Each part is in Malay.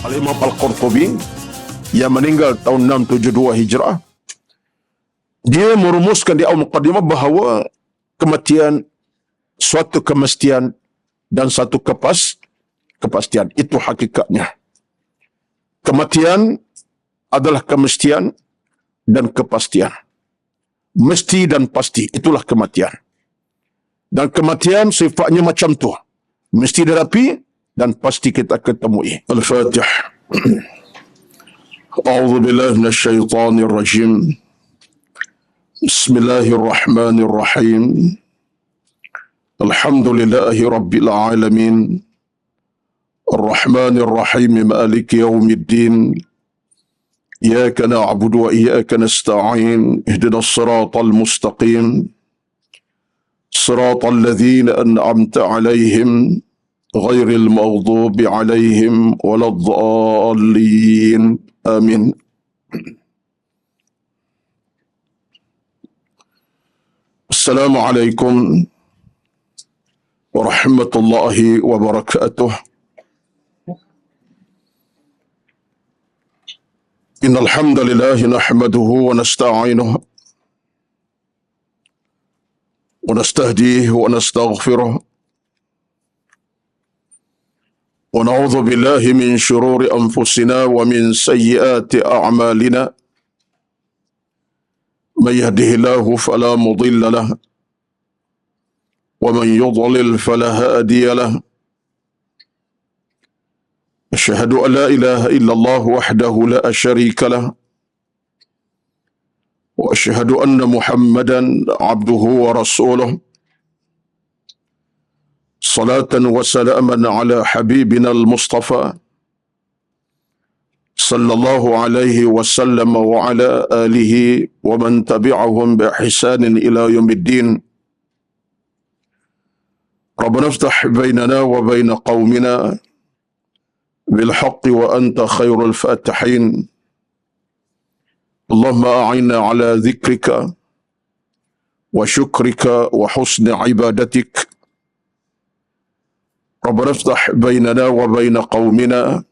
Al-Imam Al-Qurtubi yang meninggal tahun 672 Hijrah, dia merumuskan di awal muqaddimah bahawa kematian suatu kemestian dan satu kepastian. Itu hakikatnya. Kematian adalah kemestian dan kepastian. Mesti dan pasti, itulah kematian. Dan kematian sifatnya macam tu. Mesti dihadapi dan pasti kita ketemui. Al-Fatih. A'udzu billahi minasyaitonir rajim. Bismillahirrahmanirrahim. Alhamdulillahi rabbil alamin. Ar-Rahmanir Rahim, Maliki yaumiddin. Iyyaka na'budu wa iyyaka nasta'in. Ihdinas siratal mustaqim. Siratal ladzina an'amta 'alaihim ghairil maghdubi 'alaihim waladdallin. Amin. Assalamualaikum warahmatullahi wabarakatuh. Innal hamdalillah nahmaduhu wa nasta'inuhu wa nastahdihi wa nastaghfiruh wa na'udzu billahi min shururi anfusina wa min sayyiati a'malina. Man yahdihillahu fala mudilla lahu wa man yudlil fala hadiya lahu. أشهد أن لا إله إلا الله وحده لا شريك له وأشهد أن محمدا عبده ورسوله صلاة وسلاما على حبيبنا المصطفى صلى الله عليه وسلم وعلى آله ومن تبعهم بإحسان إلى يوم الدين. ربنا افتح بيننا وبين قومنا بالحق وأنت خير الفاتحين. اللهم أعنا على ذكرك وشكرك وحسن عبادتك. ربنا افتح بيننا وبين قومنا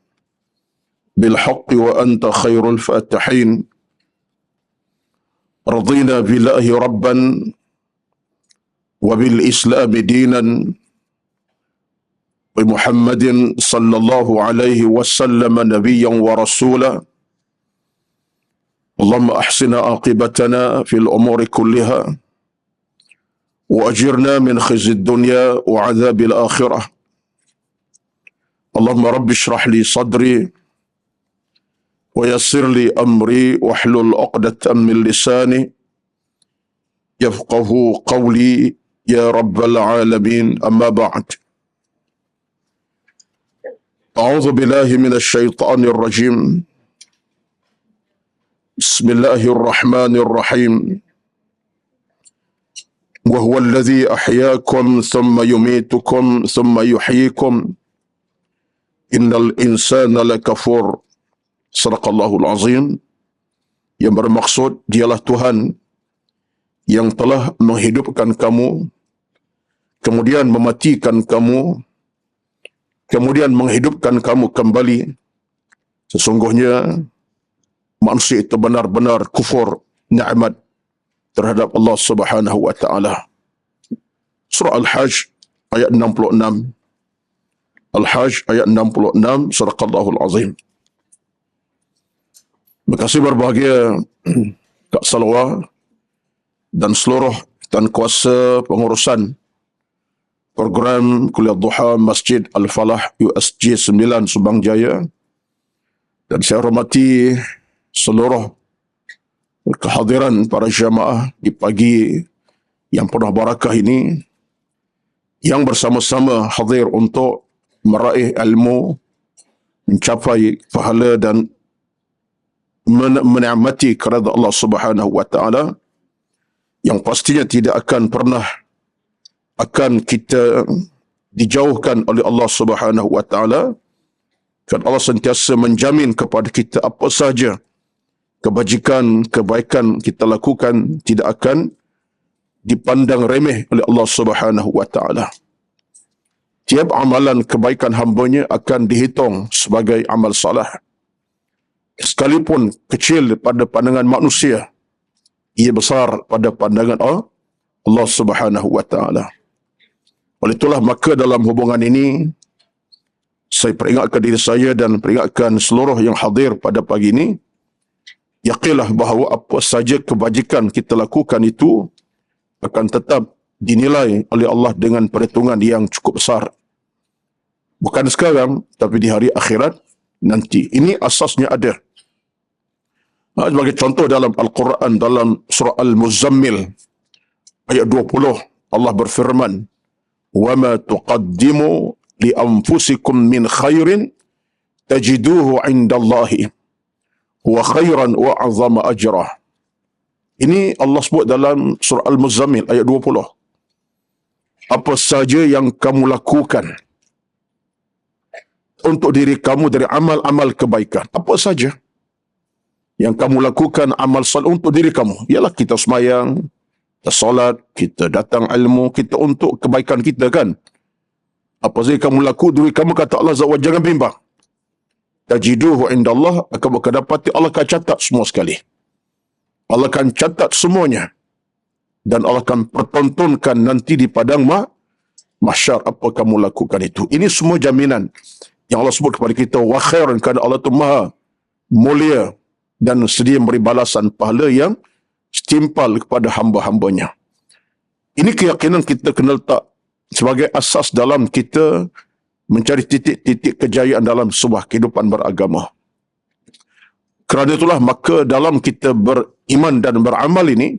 بالحق وأنت خير الفاتحين. رضينا بالله ربا وبالإسلام دينا ومحمد صلى الله عليه وسلم نبيا ورسولا. اللهم أحسن عاقبتنا في الأمور كلها وأجرنا من خزي الدنيا وعذاب الآخرة. اللهم رب اشرح لي صدري ويسر لي أمري واحلل عقدة من لساني يفقه قولي يا رب العالمين. أما بعد. أعوذ بالله من الشيطان الرجيم. بسم الله الرحمن الرحيم. وهو الذي أحياكم ثم يميتكم ثم يحييكم إن الإنسان لكفور. Sadaqallahul Azim. Yang bermaksud, dialah Tuhan yang telah menghidupkan kamu, kemudian mematikan kamu, kemudian menghidupkan kamu kembali. Sesungguhnya manusia itu benar-benar kufur nikmat terhadap Allah Subhanahu wa taala. Surah Al-Hajj ayat 66. Al-Hajj ayat 66. Sadaqallahul Azim. Terima kasih berbahagia Kak Salwa dan seluruh dan kuasa pengurusan program Kuliah Duha Masjid Al-Falah USG 9 Subang Jaya. Dan saya hormati seluruh kehadiran para jamaah di pagi yang penuh barakah ini, yang bersama-sama hadir untuk meraih ilmu, mencapai pahala dan menikmati keridhaan Allah Subhanahu wa taala, yang pastinya tidak akan pernah akan kita dijauhkan oleh Allah Subhanahu wa taala. Dan Allah sentiasa menjamin kepada kita apa sahaja kebajikan, kebaikan kita lakukan tidak akan dipandang remeh oleh Allah Subhanahu wa taala. Tiap amalan kebaikan hambanya akan dihitung sebagai amal salah. Sekalipun kecil pada pandangan manusia, ia besar pada pandangan Allah Subhanahu wa taala. Oleh itulah maka dalam hubungan ini saya peringatkan diri saya dan peringatkan seluruh yang hadir pada pagi ini, yakinlah bahawa apa saja kebajikan kita lakukan itu akan tetap dinilai oleh Allah dengan perhitungan yang cukup besar. Bukan sekarang, tapi di hari akhirat nanti. Ini asasnya ada. Sebagai contoh dalam Al-Quran, dalam surah Al-Muzammil, ayat 20, Allah berfirman, وَمَا تُقَدِّمُوا لِأَنفُسِكُم مِّنْ خَيْرٍ تَجِدُوهُ عِنْدَ اللَّهِ هُوَ خَيْرًا وَأَعْظَمَ أَجْرًا. Ini Allah sebut dalam surah Al-Muzammil, ayat 20. Apa saja yang kamu lakukan untuk diri kamu dari amal-amal kebaikan, apa saja yang kamu lakukan amal salih untuk diri kamu, ialah kita semayang, kita solat, kita datang ilmu, kita untuk kebaikan kita kan. Apa saja kamu laku, diri kamu kata Allah Azza wa Jalla, jangan bimbang. Tajiduhu indallah, akan dapati Allah akan catat semua sekali. Allah akan catat semuanya. Dan Allah akan pertontonkan nanti di padang mahsyar apa kamu lakukan itu. Ini semua jaminan yang Allah sebut kepada kita, wa khairan, kerana Allah itu maha mulia dan sedia memberi balasan pahala yang setimpal kepada hamba-hambanya. Ini keyakinan kita kena letak sebagai asas dalam kita mencari titik-titik kejayaan dalam sebuah kehidupan beragama. Kerana itulah maka dalam kita beriman dan beramal ini,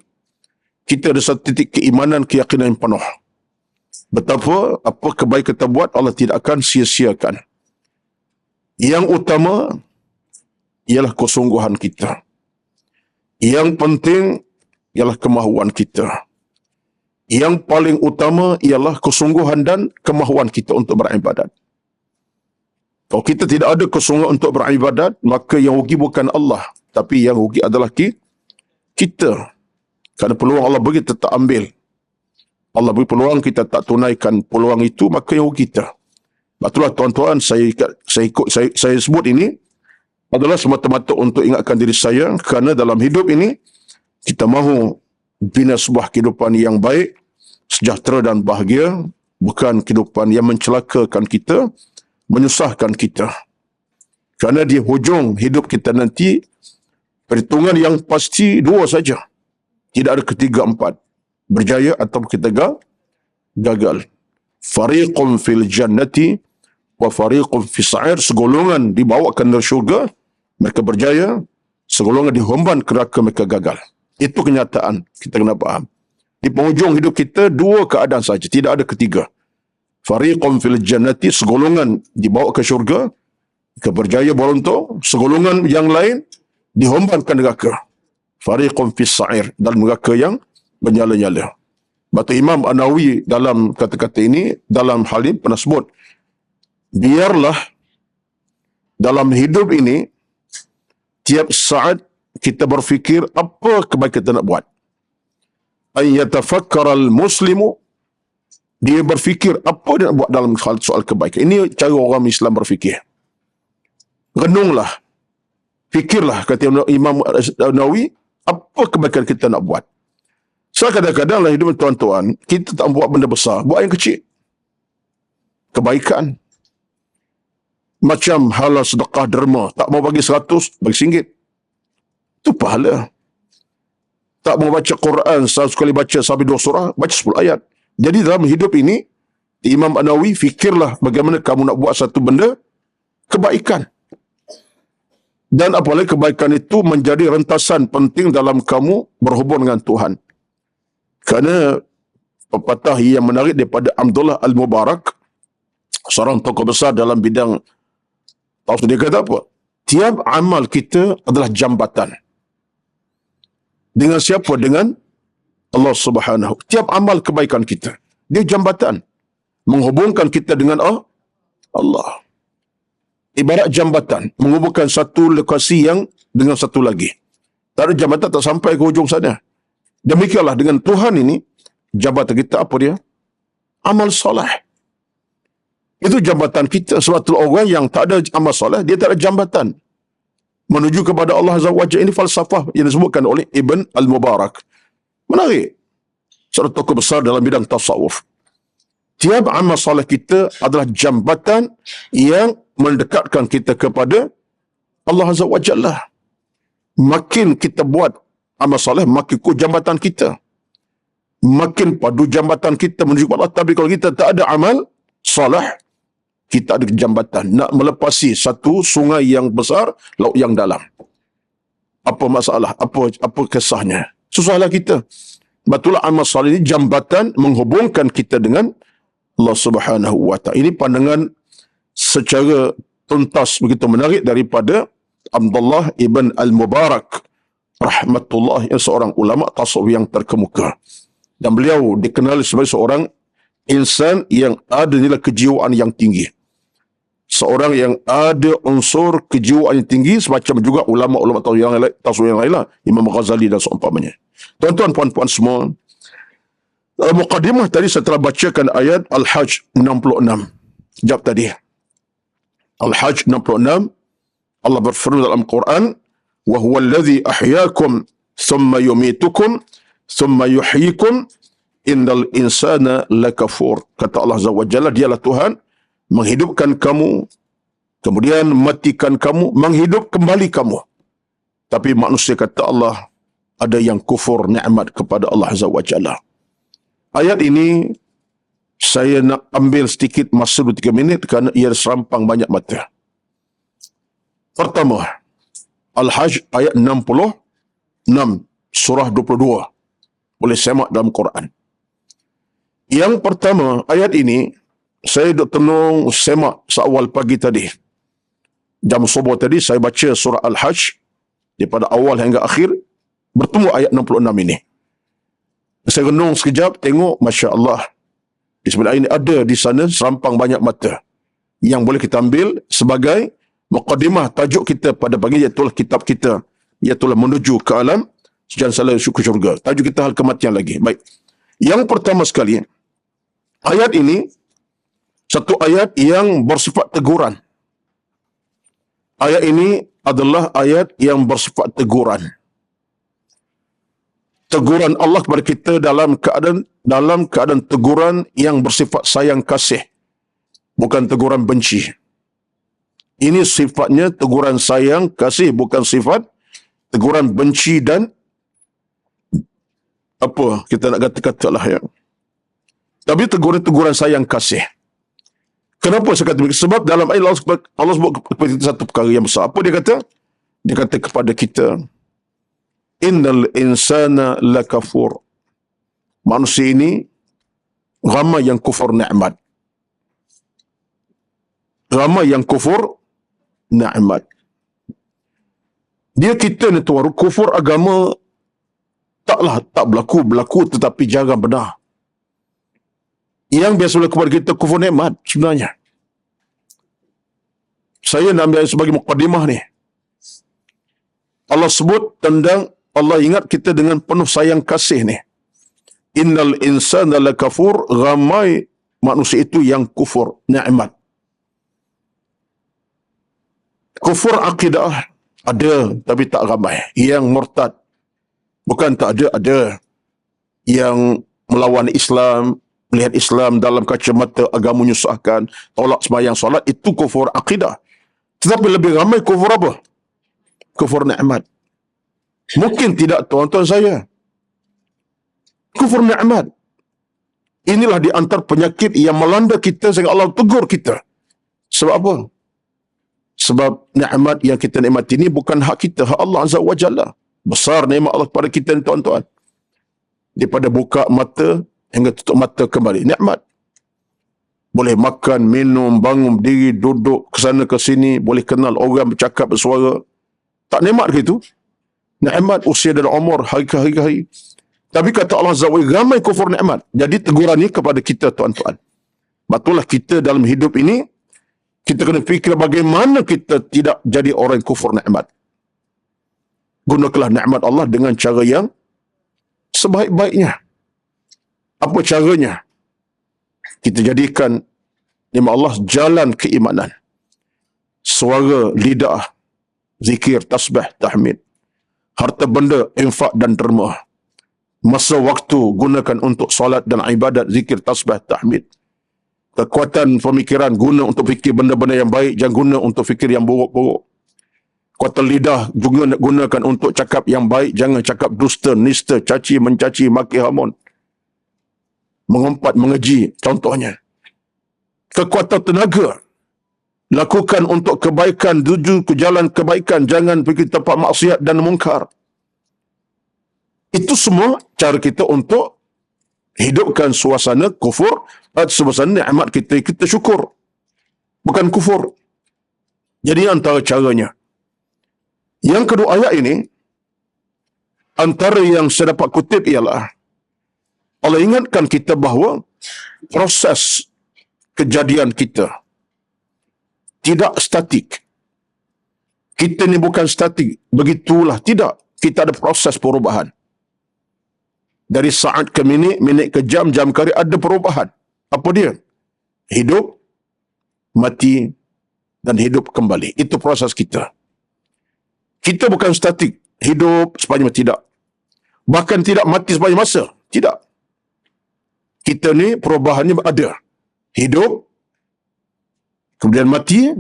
kita ada satu titik keimanan, keyakinan yang penuh. Betapa apa kebaikan kita buat, Allah tidak akan sia-siakan. Yang utama ialah kesungguhan kita. Yang penting ialah kemahuan kita. Yang paling utama ialah kesungguhan dan kemahuan kita untuk beribadat. Kalau kita tidak ada kesungguhan untuk beribadat, maka yang rugi bukan Allah, tapi yang rugi adalah kita. Kerana peluang Allah bagi kita tak ambil. Allah beri peluang, kita tak tunaikan peluang itu, maka yang rugi kita. Itulah tuan-tuan, saya sebut ini adalah semata-mata untuk ingatkan diri saya, kerana dalam hidup ini kita mahu bina sebuah kehidupan yang baik, sejahtera dan bahagia, bukan kehidupan yang mencelakakan kita, menyusahkan kita. Kerana di hujung hidup kita nanti, perhitungan yang pasti dua saja. Tidak ada ketiga empat. Berjaya atau kita gagal. Fariqun fil jannati wa fariqun fis sa'ir. Segolongan dibawa ke neraka syurga, mereka berjaya. Segolongan dihumban ke neraka, mereka gagal. Itu kenyataan. Kita kena faham. Di penghujung hidup kita, dua keadaan saja. Tidak ada ketiga. Fariqun fil jannati, segolongan dibawa ke syurga, mereka berjaya beruntung. Segolongan yang lain dihumban ke neraka. Fariqun fis sa'ir, dalam neraka yang menyala-nyala. Batu Imam An-Nawawi dalam kata-kata ini, dalam hal ini pernah sebut, biarlah dalam hidup ini, tiap saat kita berfikir apa kebaikan kita nak buat. Ay yatafakkar al-muslimu, dia berfikir apa dia nak buat dalam soal kebaikan. Ini cara orang Islam berfikir. Renunglah, fikirlah, kata Imam An-Nawawi, apa kebaikan kita nak buat. So kadang-kadang dalam hidup tuan-tuan, kita tak buat benda besar, buat yang kecil. Kebaikan. Macam halal sedekah derma, tak mau bagi 100, bagi RM1. Itu pahala. Tak mau baca Quran, sekali baca sampai 2 surah, baca 10 ayat. Jadi dalam hidup ini, Imam An-Nawawi, fikirlah bagaimana kamu nak buat satu benda, kebaikan. Dan apalagi kebaikan itu menjadi rentasan penting dalam kamu berhubung dengan Tuhan. Kerana pepatah yang menarik daripada Abdullah Al-Mubarak, seorang tokoh besar dalam bidang tauhid, dia kata apa? Tiap amal kita adalah jambatan. Dengan siapa? Dengan Allah Subhanahu. Tiap amal kebaikan kita, dia jambatan. Menghubungkan kita dengan Allah. Ibarat jambatan, menghubungkan satu lokasi yang dengan satu lagi. Tak ada jambatan, tak sampai ke hujung sana. Demikianlah dengan Tuhan ini, jabatan kita apa dia? Amal soleh. Itu jambatan kita. Sebab tu orang yang tak ada amal soleh, dia tak ada jambatan menuju kepada Allah Azza wa Jalla. Ini falsafah yang disebutkan oleh Ibn Al-Mubarak. Menarik. Seorang tokoh besar dalam bidang tasawuf. Tiap amal soleh kita adalah jambatan yang mendekatkan kita kepada Allah Azza wa Jalla. Makin kita buat amal soleh, makin kuat jambatan kita. Makin padu jambatan kita menuju kepada Allah. Tapi kalau kita tak ada amal soleh, kita ada jambatan nak melepasi satu sungai yang besar, laut yang dalam. Apa masalah? Apa kesahnya? Susahlah kita. Betul amal soleh ini jambatan menghubungkan kita dengan Allah Subhanahu wa Ta'ala. Ini pandangan secara tuntas begitu menarik daripada Abdullah ibn Al-Mubarak rahmatullah, yang seorang ulama tasawuf yang terkemuka. Dan beliau dikenal sebagai seorang insan yang ada nilai kejiwaan yang tinggi. Seorang yang ada unsur kejiwaan yang tinggi, semacam juga ulama-ulama tasawuf yang lain lah, Imam Ghazali dan seumpamanya. Tuan-tuan, puan-puan semua, muqaddimah tadi saya telah bacakan ayat Al-Hajj 66. Jawab tadi. Al-Hajj 66, Allah berfirman dalam Quran, wa huwa alladhi ahyaakum thumma yumitukum thumma yuhyikum innal insana lakafur. Kata Allah Azza wa Jalla, dialah Tuhan menghidupkan kamu, kemudian matikan kamu, menghidup kembali kamu. Tapi manusia, kata Allah, ada yang kufur nikmat kepada Allah Azza wa Jalla. Ayat ini saya nak ambil sedikit masa 2-3 minit kerana ia serampang banyak mata. Pertama, Al-Hajj ayat 66, surah 22. Boleh semak dalam Quran. Yang pertama, ayat ini saya duk tenung semak seawal pagi tadi. Jam subuh tadi saya baca surah Al-Hajj daripada awal hingga akhir, bertemu ayat 66 ini. Saya renung sekejap, tengok, Masya Allah, di sebelah ini ada di sana serampang banyak mata yang boleh kita ambil sebagai muqaddimah tajuk kita pada pagi, iaitu kitab kita, iaitu menuju ke alam sejahtera syukur syurga. Tajuk kita hal kematian lagi. Baik. Yang pertama sekali, ayat ini satu ayat yang bersifat teguran. Ayat ini adalah ayat yang bersifat teguran. Teguran Allah kepada kita dalam keadaan teguran yang bersifat sayang kasih, bukan teguran benci. Ini sifatnya teguran sayang kasih, bukan sifat teguran benci dan apa kita nak kata-kata lah ya. Tapi teguran sayang kasih. Kenapa saya kata begitu? Sebab dalam ayat Allah sebut kepada kita satu perkara yang besar. Apa dia kata? Dia kata kepada kita, innal insana lakafur. Manusia ini ramai yang kufur nikmat. Ramai yang kufur nikmat. Dia kita ni tuan, kufur agama tak berlaku tetapi jarang benar. Yang biasa berlaku kepada kita kufur nikmat sebenarnya. Saya nak ambil sebagai muqaddimah ni. Allah sebut tentang, Allah ingat kita dengan penuh sayang kasih ni. Innal insana lakafur, ramai manusia itu yang kufur nikmat. Kufur akidah ada, tapi tak ramai. Yang murtad, bukan tak ada, ada. Yang melawan Islam, melihat Islam dalam kacamata agama menyusahkan, tolak sembahyang solat, itu kufur akidah. Tetapi lebih ramai kufur apa? Kufur nikmat. Mungkin tidak tuan-tuan saya. Kufur nikmat. Inilah di antara penyakit yang melanda kita sehingga Allah tegur kita. Sebab apa? Sebab nikmat yang kita nikmati ini bukan hak kita, hak Allah Azza wa Jalla. Besar nikmat Allah kepada kita ni tuan-tuan. Daripada buka mata hingga tutup mata kembali. Nikmat. Boleh makan, minum, bangun, diri, duduk, ke sana ke sini, boleh kenal orang, bercakap, bersuara. Tak nikmat ke itu? Nikmat usia dan umur, hari ke hari. Tapi kata Allah Azza wa Jalla, ramai kufur nikmat. Jadi teguran ini kepada kita tuan-tuan. Betullah kita dalam hidup ini, kita kena fikir bagaimana kita tidak jadi orang yang kufur nikmat. Gunakanlah nikmat Allah dengan cara yang sebaik-baiknya. Apa caranya? Kita jadikan nikmat Allah jalan keimanan. Suara lidah, zikir, tasbih, tahmid. Harta benda, infak dan derma. Masa waktu gunakan untuk solat dan ibadat, zikir, tasbih, tahmid. Kekuatan pemikiran guna untuk fikir benda-benda yang baik, jangan guna untuk fikir yang buruk-buruk. Kekuatan lidah juga gunakan untuk cakap yang baik, jangan cakap dusta, nista, caci, mencaci, maki, hamun. Mengumpat, mengeji, contohnya. Kekuatan tenaga lakukan untuk kebaikan, tuju ke jalan kebaikan, jangan pergi tempat maksiat dan mungkar. Itu semua cara kita untuk hidupkan suasana kufur, suasana nikmat kita syukur, bukan kufur. Jadi antara caranya. Yang kedua ayat ini, antara yang saya dapat kutip ialah Allah ingatkan kita bahawa proses kejadian kita tidak statik. Kita ni bukan statik, begitulah. Tidak. Kita ada proses perubahan. Dari saat ke minit, minit ke jam, jam ke hari, ada perubahan. Apa dia? Hidup, mati, dan hidup kembali. Itu proses kita. Kita bukan statik. Hidup sepanjang masa. Tidak. Bahkan tidak mati sepanjang masa. Tidak. Kita ni perubahannya ada. Hidup, kemudian mati,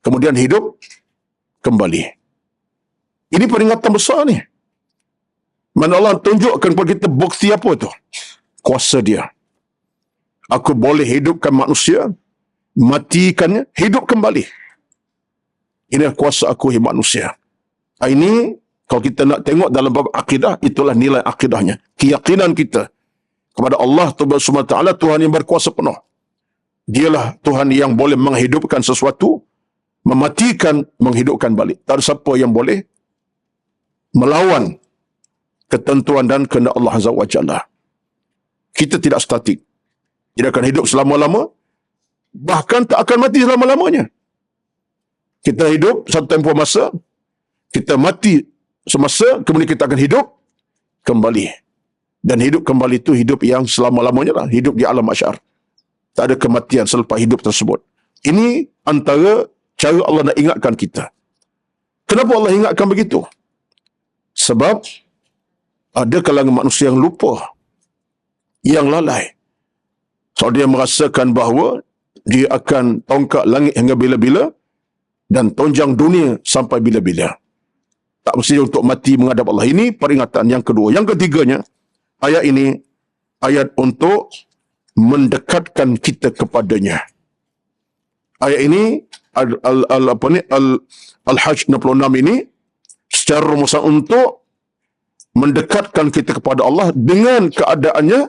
kemudian hidup kembali. Ini peringatan besar ni. Mana Allah tunjukkan kepada kita bukti apa tu? Kuasa dia. Aku boleh hidupkan manusia, matikannya, hidup kembali. Ini kuasa aku manusia. Ini kalau kita nak tengok dalam bab akidah, itulah nilai akidahnya. Keyakinan kita kepada Allah Subhanahu Wa Taala, Tuhan yang berkuasa penuh. Dialah Tuhan yang boleh menghidupkan sesuatu, mematikan, menghidupkan balik. Tak ada siapa yang boleh melawan ketentuan dan kehendak Allah Azza wa Jalla. Kita tidak statik. Tidak akan hidup selama-lama, bahkan tak akan mati selama-lamanya. Kita hidup satu tempoh masa, kita mati semasa, kemudian kita akan hidup kembali. Dan hidup kembali itu hidup yang selama-lamanya lah. Hidup di alam mahsyar. Tak ada kematian selepas hidup tersebut. Ini antara cara Allah nak ingatkan kita. Kenapa Allah ingatkan begitu? Sebab ada kalangan manusia yang lupa, yang lalai. So dia merasakan bahawa dia akan tongkat langit hingga bila-bila dan tonjang dunia sampai bila-bila. Tak mesti untuk mati menghadap Allah. Ini peringatan yang kedua. Yang ketiganya, ayat ini ayat untuk mendekatkan kita kepadanya. Ayat ini Al-Hajj 66 ini secara rumusan untuk mendekatkan kita kepada Allah dengan keadaannya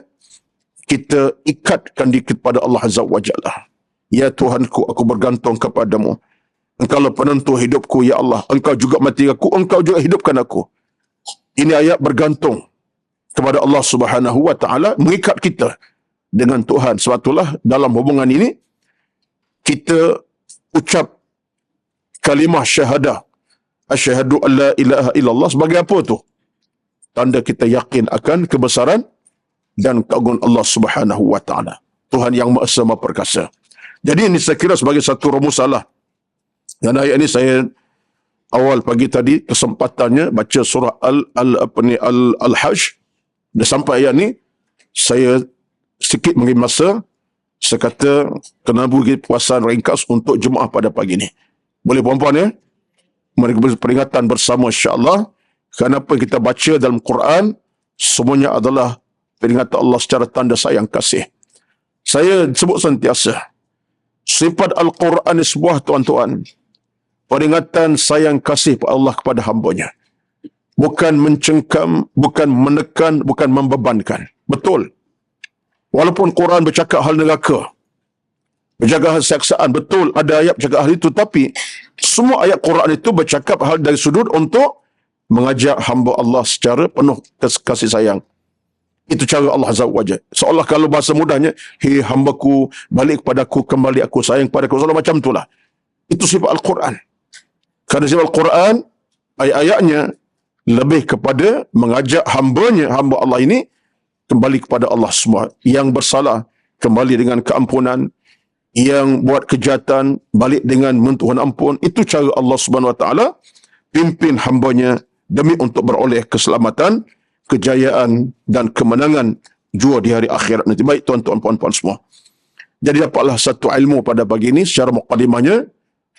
kita ikatkan diri kepada Allah Azza wa Jalla. Ya Tuhanku, aku bergantung kepadamu. Engkaulah penentu hidupku, ya Allah. Engkau juga mati aku, engkau juga hidupkan aku. Ini ayat bergantung kepada Allah Subhanahu wa Taala, mengikat kita dengan Tuhan. Sebab itulah dalam hubungan ini kita ucap kalimah syahadah, asyhadu an la ilaha illallah, sebagai apa tu? Tanda kita yakin akan kebesaran dan keagungan Allah Subhanahu wa Taala, Tuhan yang Maha Esa Maha Perkasa. Jadi ini saya kira sebagai satu rumusan lah. Dan ayat ini saya awal pagi tadi kesempatannya baca surah Al-Hajj. Dah sampai ayat ni, saya sikit mengambil masa, saya kata kena beri puasan ringkas untuk Jumaat pada pagi ni. Boleh puan-puan ya? Mari kita peringatan bersama insya-Allah. Kenapa kita baca dalam Quran, semuanya adalah peringatan Allah secara tanda sayang kasih. Saya sebut sentiasa, sifat Al-Quran ni sebuah tuan-tuan, peringatan sayang kasih Allah kepada hamba-Nya. Bukan mencengkam, bukan menekan, bukan membebankan. Betul. Walaupun Quran bercakap hal neraka, bercakap hal siksaan, betul ada ayat bercakap hal itu, tapi semua ayat Quran itu bercakap hal dari sudut untuk mengajak hamba Allah secara penuh kasih sayang. Itu cara Allah Azza wa Jalla. Seolah kalau bahasa mudahnya, hei hambaku, balik kepadaku, kembali aku sayang kepadaku. Seolah macam itulah. Itu sifat Al-Quran. Kerana sifat Al-Quran, ayat-ayatnya lebih kepada mengajak hamba-Nya, hamba Allah ini, kembali kepada Allah semua. Yang bersalah, kembali dengan keampunan. yang buat kejahatan balik dengan mohon ampun. Itu cara Allah Subhanahu Wa Taala pimpin hamba-Nya demi untuk beroleh keselamatan, kejayaan dan kemenangan jua di hari akhirat nanti. Baik tuan-tuan puan-puan semua. Jadi dapatlah satu ilmu pada pagi ini secara mukadimahnya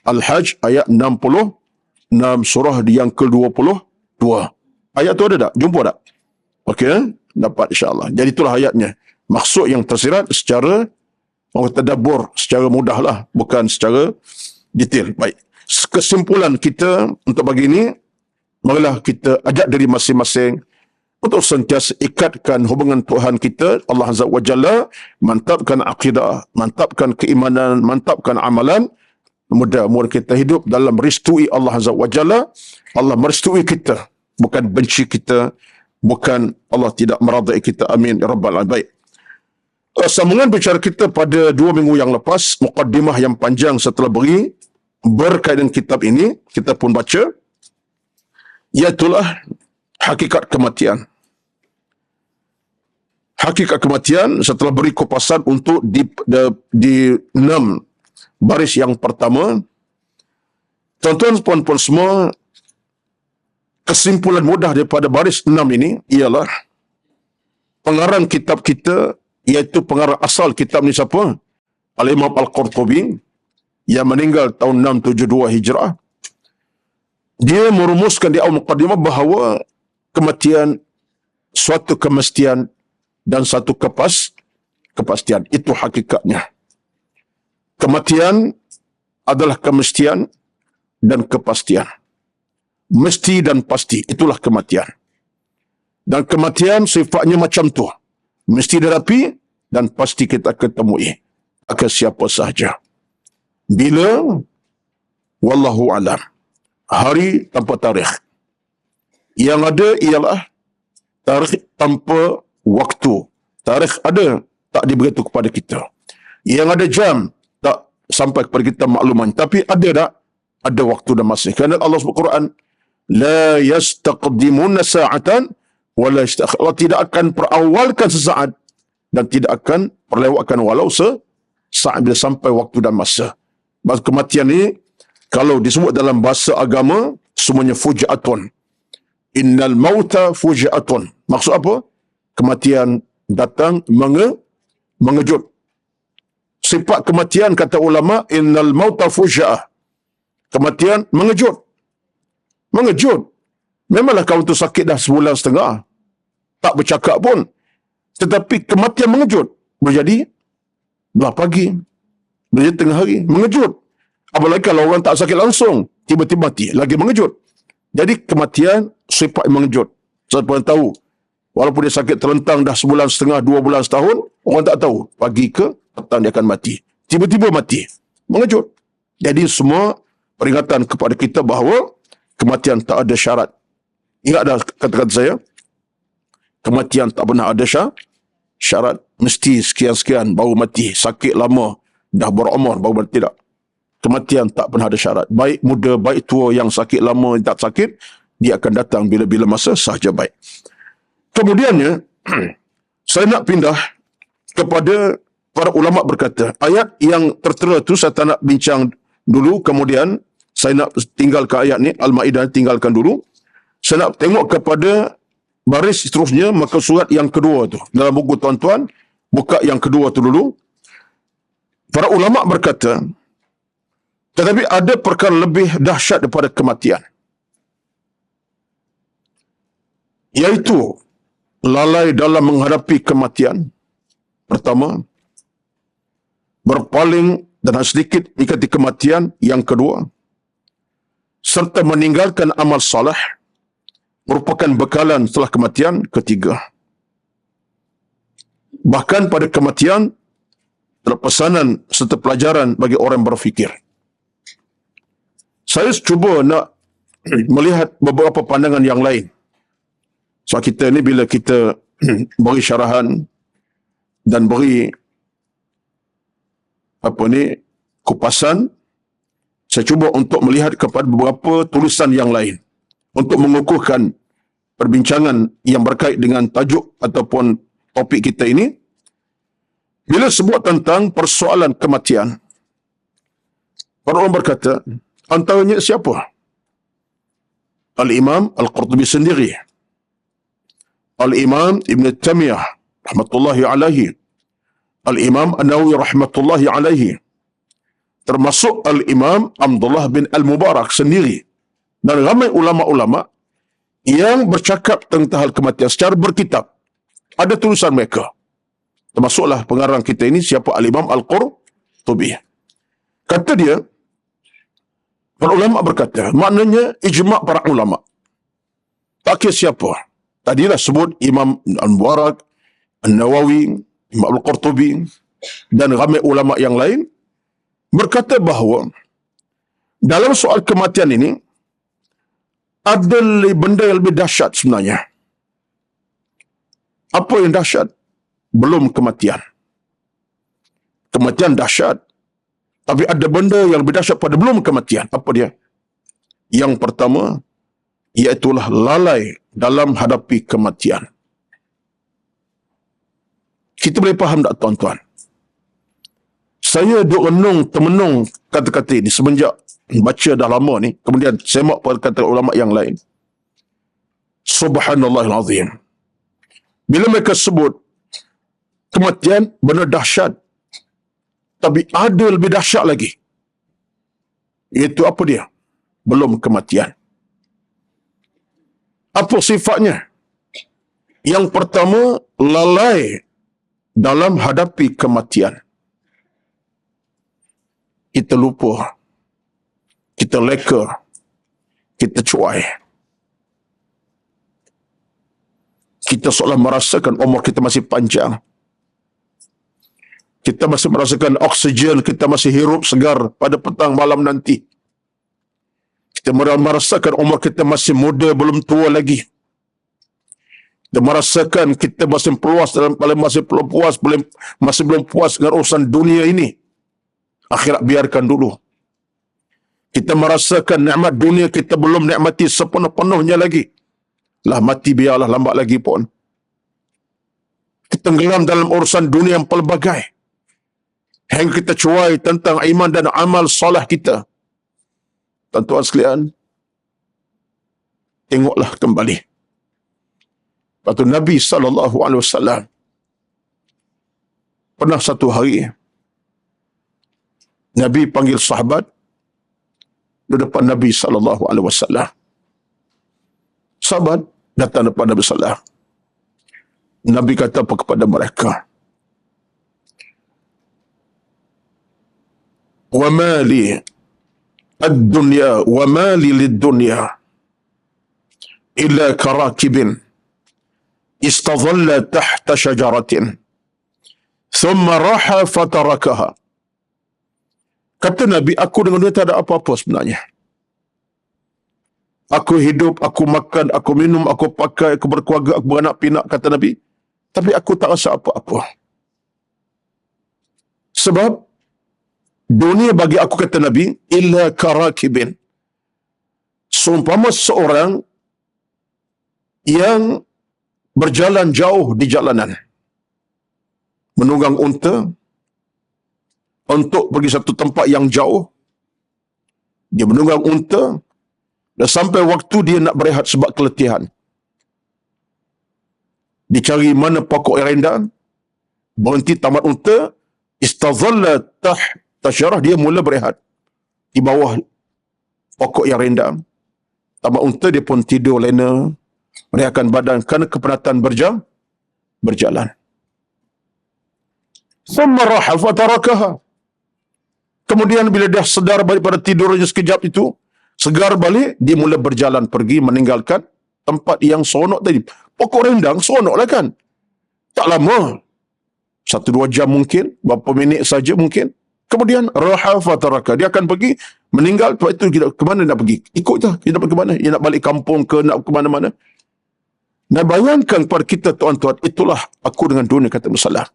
Al-Hajj ayat 66 surah yang ke-22. Ayat tu ada tak? Jumpa tak? Okey, dapat insya-Allah. Jadi itulah ayatnya. Maksud yang tersirat secara orang tadabbur secara mudahlah, bukan secara detail. Baik. Kesimpulan kita untuk pagi ini, marilah kita ajak diri masing-masing untuk sentiasa ikatkan hubungan Tuhan kita, Allah Azza wa Jalla, mantapkan akidah, mantapkan keimanan, mantapkan amalan. Mudah-mudahan kita hidup dalam merestui Allah Azza wa Jalla. Allah merestui kita, bukan benci kita, bukan Allah tidak meradai kita. Amin ya rabbal alamin. Baik. Sambungan bicara kita pada 2 minggu yang lepas, mukaddimah yang panjang setelah beri berkaitan kitab ini, kita pun baca, iaitulah hakikat kematian. Hakikat kematian setelah beri kupasan untuk di 6 baris yang pertama. Tuan-tuan puan-puan semua, kesimpulan mudah daripada baris 6 ini ialah pengarang kitab kita, iaitu pengarang asal kitab ni siapa? Al-Imam Al-Qurtubi yang meninggal tahun 672 Hijrah. Dia merumuskan di awal muqaddimah bahawa kematian suatu kemestian dan satu kepastian. Itu hakikatnya. Kematian adalah kemestian dan kepastian. Mesti dan pasti, itulah kematian. Dan kematian sifatnya macam tu. Mesti dihadapi dan pasti kita ketemui akan siapa sahaja. Bila? Wallahu alam. Hari tanpa tarikh. Yang ada ialah tarikh tanpa waktu. Tarikh ada, tak diberitahu kepada kita. Yang ada jam, tak sampai kepada kita makluman. Tapi ada tak? Ada waktu dan masa. Kerana Allah sebut Quran, la yastaqdimuna sa'atan wala yasta'khir. Allah tidak akan perawalkan sesaat dan tidak akan perlewatkan walau sesaat bila sampai waktu dan masa. Bahasa kematian ini, kalau disebut dalam bahasa agama, semuanya fuja'atun. Innal mauta fuja'atun. Maksud apa? Kematian datang mengejut. Sifat kematian, kata ulama, innal mauta fuja'ah. Kematian mengejut. Mengejut. Memanglah kau tu sakit dah sebulan setengah. Tak bercakap pun. Tetapi kematian mengejut. Boleh jadi belah pagi. Boleh jadi tengah hari. Mengejut. Apalagi kalau orang tak sakit langsung, tiba-tiba mati. Lagi mengejut. Jadi kematian sifat mengejut. Siapa yang tahu? Walaupun dia sakit terlentang dah sebulan setengah, 2 bulan, setahun, orang tak tahu. Pagi ke petang dia akan mati. Tiba-tiba mati. Mengejut. Jadi semua peringatan kepada kita bahawa kematian tak ada syarat. Ingat dah kata-kata saya? Kematian tak pernah ada syarat. Mesti sekian-sekian baru mati. Sakit lama, dah berumur baru mati. Tidak. Kematian tak pernah ada syarat. Baik muda, baik tua, yang sakit lama, tak sakit, dia akan datang bila-bila masa sahaja. Baik. Kemudiannya, saya nak pindah kepada para ulama berkata, ayat yang tertera tu saya tak nak bincang dulu, kemudian saya nak tinggalkan ayat ni, Al-Ma'idah tinggalkan dulu. Saya nak tengok kepada baris seterusnya, maka surat yang kedua tu. Dalam buku tuan-tuan, buka yang kedua tu dulu. Para ulama berkata, tetapi ada perkara lebih dahsyat daripada kematian. Iaitu, lalai dalam menghadapi kematian. Pertama, berpaling dan sedikit ikati kematian. Yang kedua, serta meninggalkan amal saleh merupakan bekalan setelah kematian. Ketiga, bahkan pada kematian pesanan serta pelajaran bagi orang berfikir. Saya cuba nak melihat beberapa pandangan yang lain. So kita ni bila kita beri syarahan dan beri kupasan, saya cuba untuk melihat kepada beberapa tulisan yang lain untuk mengukuhkan perbincangan yang berkait dengan tajuk ataupun topik kita ini. Bila sebut tentang persoalan kematian, Para ulama berkata, antaranya siapa? Al-Imam Al-Qurtubi sendiri, Al-Imam Ibn Taymiyah rahmatullahi alaihi, Al-Imam An-Nawawi rahmatullahi alaihi, termasuk Al-Imam Abdullah bin Al-Mubarak sendiri, dan ramai ulama-ulama yang bercakap tentang hal kematian secara berkitab. Ada tulisan mereka. Termasuklah pengarang kita ini, siapa? Al-Imam Al-Qurtubi. Kata dia, para ulama berkata, maknanya ijma' para ulama. Tak kira siapa. Tadilah sebut Imam Al-Mubarak, An-Nawawi, Imam Al-Qurtubi, dan ramai ulama yang lain, berkata bahawa dalam soal kematian ini, ada benda yang lebih dahsyat sebenarnya. Apa yang dahsyat? Belum kematian. Kematian dahsyat. Tapi ada benda yang lebih dahsyat pada belum kematian. Apa dia? Yang pertama, iaitulah lalai dalam hadapi kematian. Kita boleh faham tak, tuan-tuan? Saya duk renung, termenung kata-kata ini semenjak baca dah lama ni. Kemudian semak perkataan ulama yang lain. Subhanallahil azim. Bila mereka sebut kematian benar dahsyat, tapi ada lebih dahsyat lagi. Iaitu apa dia? Belum kematian. Apa sifatnya? Yang pertama, lalai dalam hadapi kematian. Kita lupa. Kita leka. Kita cuai. Kita seolah merasakan umur kita masih panjang. Kita masih merasakan oksigen, kita masih hirup segar pada petang malam nanti. Kita merasakan umur kita masih muda, belum tua lagi. Kita merasakan kita masih puas masih belum puas, masih belum puas dengan urusan dunia ini. Akhirat biarkan dulu. Kita merasakan nikmat dunia kita belum nikmati sepenuh-penuhnya lagi. Lah mati biarlah, lambat lagi pun. Kita tenggelam dalam urusan dunia yang pelbagai. Hingga kita cuai tentang iman dan amal salah kita. Tuan-tuan sekalian, tengoklah kembali. Waktu Nabi SAW pernah satu hari, Nabi panggil sahabat di depan Nabi SAW. Sahabat datang depan Nabi SAW. Nabi kata apa kepada mereka? Wa mali ad-dunya wa mali lid-dunya illa karakibin istadhalla tahta syajaratin thumma raha fatarakaha. Kata Nabi, aku dengan dunia tak ada apa-apa sebenarnya. Aku hidup, aku makan, aku minum, aku pakai, aku berkeluarga, aku beranak pinak, kata Nabi. Tapi aku tak rasa apa-apa. Sebab dunia bagi aku, kata Nabi, illa karakibin. Seumpama seorang yang berjalan jauh di jalanan, menunggang unta untuk pergi satu tempat yang jauh. Dia menunggang unta dan sampai waktu dia nak berehat sebab keletihan. Dicari mana pokok yang rendah, berhenti tamat unta, istazalla tahta syarah, dia mula berehat di bawah pokok yang rendah. Tamat unta, dia pun tidur lena, merehatkan badan kerana kepenatan berjalan. Thumma raha fatarakaha. Kemudian bila dia sedar balik pada tidurnya sekejap itu, segar balik, dia mula berjalan pergi meninggalkan tempat yang seronok tadi. Pokok rendang seronoklah kan. Tak lama. 1-2 jam mungkin, berapa minit saja mungkin. Kemudian raha fataraka, dia akan pergi meninggal tempat itu. Ke mana nak pergi? Ikut je. Dia nak pergi ke mana? Dia nak balik kampung ke, nak ke mana-mana. Nah, bayangkan kepada kita, tuan-tuan, itulah aku dengan dunia, kata Rasulullah.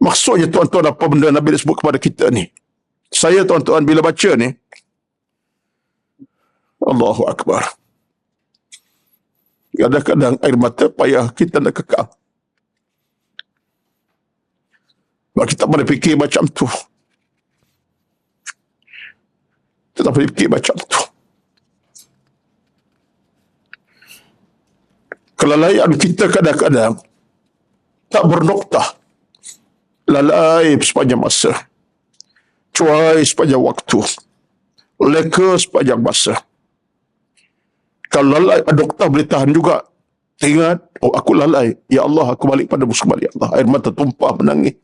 Maksudnya, tuan-tuan, apa benda Nabi sebut kepada kita ni? Saya, tuan-tuan, bila baca ni, Allahu Akbar. Kadang-kadang air mata payah kita nak kekal. Sebab kita boleh fikir macam tu. Tetapi fikir macam tu. Kelalaian kita kadang-kadang tak bernoktah. Lalai sepanjang masa. Cuai sepanjang waktu. Leka sepanjang masa. Kalau lalai, doktor boleh tahan juga. Ingat, oh aku lalai. Ya Allah, aku balik pada musuh balik. Allah, air mata tumpah menangis.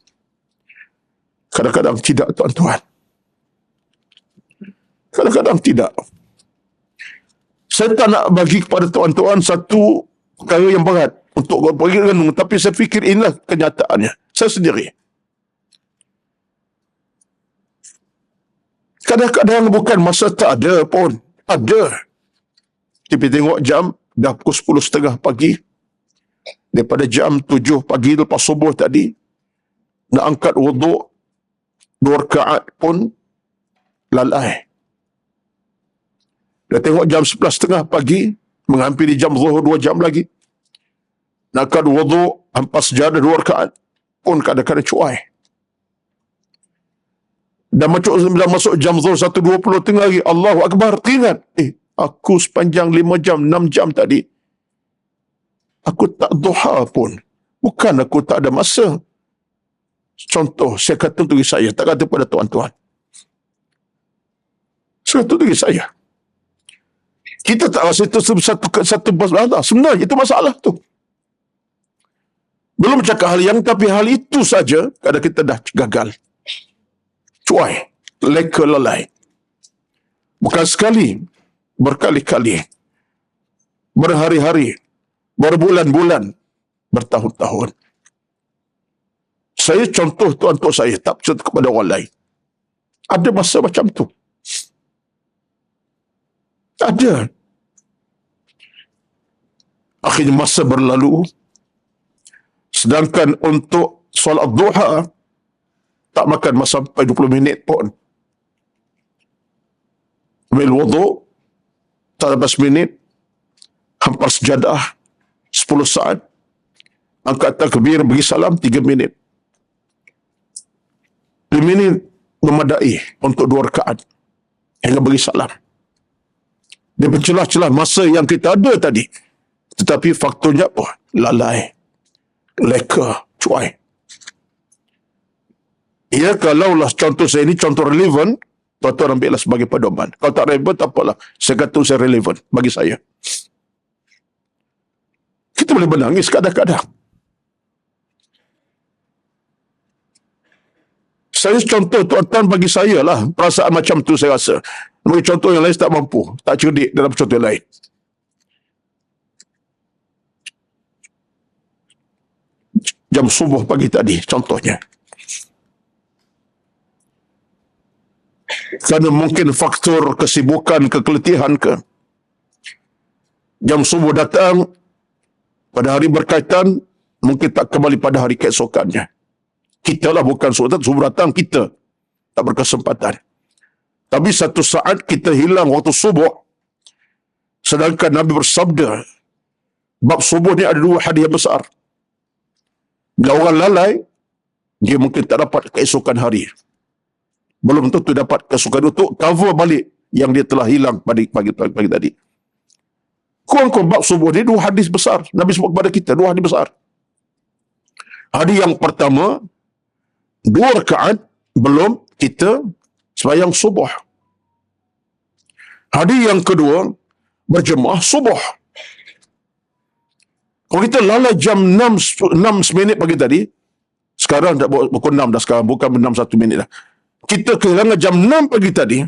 Kadang-kadang tidak, tuan-tuan. Kadang-kadang tidak. Saya tak nak bagi kepada tuan-tuan satu perkara yang berat untuk pergi renung. Tapi saya fikir inilah kenyataannya. Saya sendiri. Kadang-kadang bukan masa tak ada pun. Ada. Tapi tengok jam, dah pukul 10.30 pagi. Daripada jam 7 pagi lepas subuh tadi, nak angkat wuduk, 2 rakaat pun lalai. Dah tengok jam 11.30 pagi, menghampiri jam zuhur 2 jam lagi. Nak angkat wuduk, hampas sejadah 2 rakaat, pun kadang-kadang cuai. Dah masuk jam zuhur 1.20 tengah lagi, Allahu Akbar, teringat. Aku sepanjang 5 jam, 6 jam tadi, aku tak duha pun. Bukan aku tak ada masa. Contoh, saya kata untuk diri saya, tak kata pada tuan-tuan. Saya kata untuk diri saya. Kita tak rasa itu satu masalah. Sebenarnya itu masalah tu. Belum cakap hal yang, tapi hal itu saja, kadang kita dah gagal. Cuai, leka, lalai. Bukan sekali, berkali-kali, berhari-hari, berbulan-bulan, bertahun-tahun. Saya contoh tuan-tuan saya, tak contoh kepada orang lain. Ada masa macam tu. Ada. Akhirnya masa berlalu, sedangkan untuk solat duha, tak makan masa sampai 20 minit pun. Ambil wuduk, 13 minit, hampas sejadah, 10 saat, angkat takbir, bagi salam, 3 minit. 5 minit memadai untuk 2 rakaat, hingga bagi salam. Dia bercelah-celah masa yang kita ada tadi. Tetapi faktornya apa? Lalai, leka, cuai. Ya, kalaulah contoh saya ini contoh relevan, tuan-tuan ambillah sebagai pedoman. Kalau tak relevan, tak apalah. Saya kata saya relevan bagi saya. Kita boleh menangis kadang-kadang. Saya contoh tuan-tuan bagi saya lah. Perasaan macam tu saya rasa. Bagi contoh yang lain tak mampu. Tak cerdik dalam contoh yang lain. Jam subuh pagi tadi contohnya. Kerana mungkin faktor kesibukan, kekeletihan ke. Jam subuh datang pada hari berkaitan, mungkin tak kembali pada hari keesokannya. Kita lah bukan subuh datang, kita tak berkesempatan. Tapi satu saat kita hilang waktu subuh, sedangkan Nabi bersabda, bab subuh ni ada 2 hadiah besar. Bila orang lalai, dia mungkin tak dapat keesokan hari. Belum tentu dapat keesokan untuk cover balik yang dia telah hilang pagi tadi. Kurang-kurang bab subuh ni 2 hadis besar. Nabi sebut kepada kita 2 hadis besar. Hadis yang pertama, 2 rakaat belum kita sembahyang subuh. Hadis yang kedua, berjemaah subuh. Kalau kita lalai jam 6 minit pagi tadi, sekarang dah pukul 6 dah sekarang, bukan 6 1 minit dah. Kita kehilangan jam 6 pagi tadi,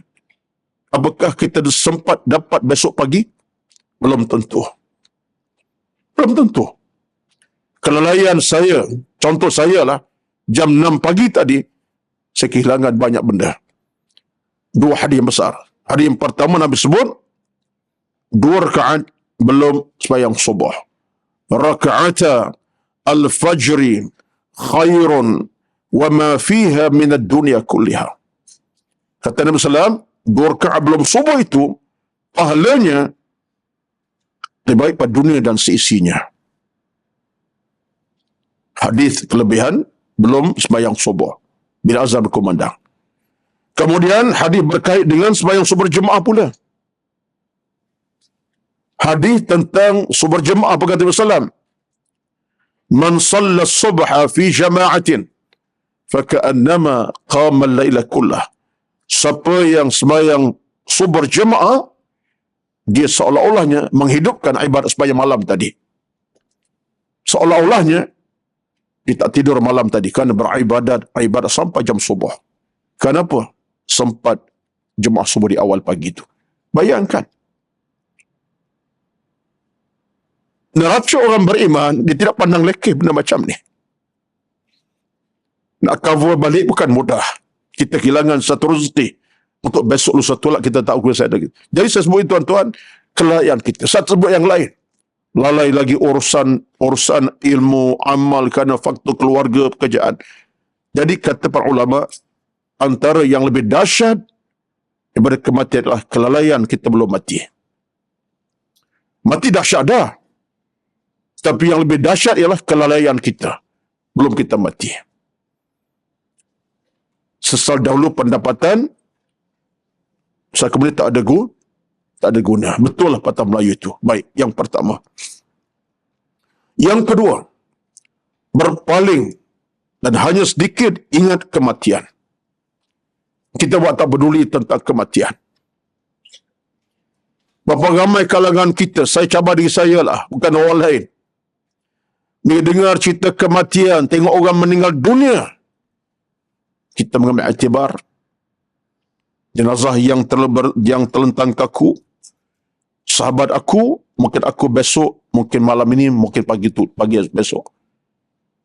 apakah kita sempat dapat besok pagi? Belum tentu. Belum tentu. Kelalaian saya, contoh saya lah, jam 6 pagi tadi, saya kehilangan banyak benda. 2 hadis yang besar. Hadis yang pertama Nabi sebut, 2 rakaat belum sembahyang subuh. Raka'ata al-fajri khairun wa ma fiha min ad-dunya kulliha. Kata Nabi SAW, 2 rakaat belum subuh itu, pahalanya lebih baik pada dunia dan seisinya. Hadis kelebihan belum sembahyang subuh bila azan berkumandang. Kemudian hadis berkait dengan sembahyang subuh berjemaah pula. Hadis tentang subuh berjemaah apa kata Rasulullah? Man shalla subha fi jama'atin faka'annama qama al-laila kullah. Siapa yang sembahyang subuh berjemaah, dia seolah-olahnya menghidupkan ibadat sembahyang malam tadi. Seolah-olahnya dia tak tidur malam tadi kerana beribadat sampai jam subuh. Kenapa? Sempat jemaah subuh di awal pagi itu. Bayangkan. Neraca orang beriman, dia tidak pandang lekeh benda macam ni. Nak cover balik bukan mudah. Kita kehilangan satu rezeki. Untuk besok lusa tolak kita tak boleh saya lagi. Jadi saya sebut tuan-tuan, kelalaian kita. Saya sebut yang lain. Lalai lagi urusan ilmu, amal kerana faktor keluarga, pekerjaan. Jadi kata para ulama, antara yang lebih dahsyat daripada kematian adalah kelalaian kita belum mati. Mati dahsyat dah. Tapi yang lebih dahsyat ialah kelalaian kita. Belum kita mati. Sesal dahulu pendapatan, saya kemudian tak ada guna. Betul lah patah Melayu itu. Baik, yang pertama. Yang kedua, berpaling dan hanya sedikit ingat kematian. Kita buat tak peduli tentang kematian. Berapa ramai kalangan kita, saya cabar diri saya lah, bukan orang lain. Bila dengar cerita kematian, tengok orang meninggal dunia, kita mengambil iktibar. Jenazah yang terlentang kaku, sahabat aku, mungkin aku besok, mungkin malam ini, mungkin pagi besok.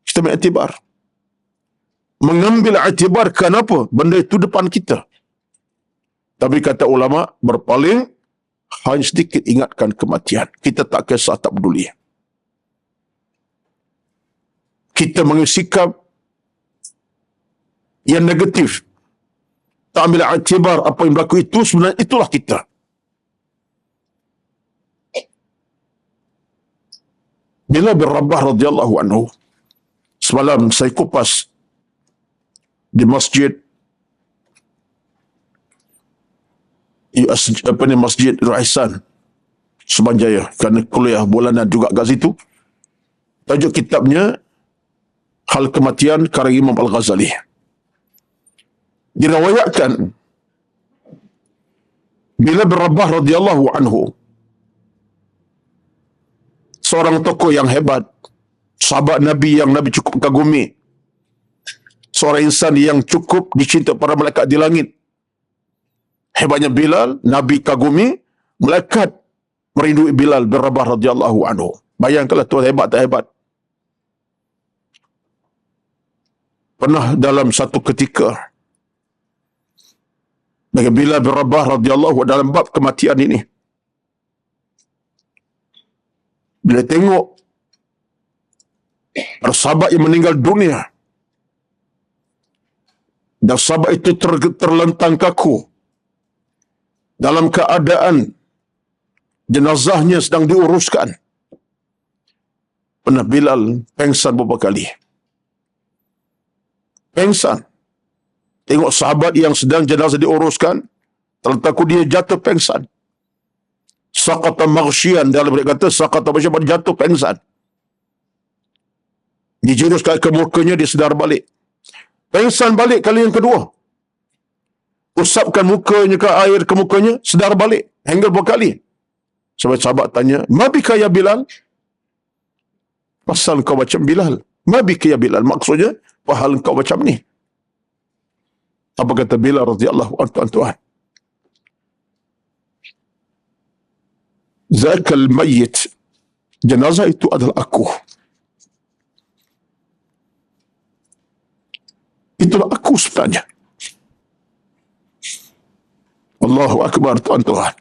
Kita ambil iktibar. Mengambil iktibar kenapa? Benda itu depan kita. Tapi kata ulama, berpaling, hanya sedikit ingatkan kematian. Kita tak kisah, tak peduli. Kita mengambil sikap yang negatif. Tak ambil iktibar apa yang berlaku itu, sebenarnya itulah kita. Bila bin Rabah radhiyallahu anhu, semalam saya kupas di masjid Masjid Raisan Subanjaya, kerana kuliah bulanan juga kat situ. Tajuk kitabnya Hal Kematian karya Imam Al-Ghazali. Diriwayatkan bila bin Rabah radhiyallahu anhu, seorang tokoh yang hebat, sahabat Nabi yang Nabi cukup kagumi, seorang insan yang cukup dicinta para malaikat di langit. Hebatnya Bilal, Nabi kagumi, malaikat merindui Bilal bin Rabah radhiyallahu anhu. Bayangkanlah tuan, hebat tak hebat. Pernah dalam satu ketika, bagi Bilal bin Rabah radhiyallahu dalam bab kematian ini, bila tengok para sahabat yang meninggal dunia, dan sahabat itu terlentang kaku, dalam keadaan jenazahnya sedang diuruskan, pernah Bilal pengsan beberapa kali. Pengsan. Tengok sahabat yang sedang jenazah diuruskan, terlentang kaku, dia jatuh pengsan. Saqata maghsyian, dalam mereka kata saqata maghsyian, jatuh pengsan. Dijuruskan ke mukanya, dia sedar balik. Pengsan balik kali yang kedua. Usapkan mukanya ke air ke mukanya, sedar balik. Hingga berapa kali. Sahabat tanya, mabika ya Bilal? Pasal kau macam Bilal. Mabika ya Bilal? Maksudnya, pahal kau macam ni. Apa kata Bilal radhiyallahu anhu? Zakal mayyit, jenazah itu adalah aku. Itulah aku sebenarnya. Allahu Akbar, tuan-tuan.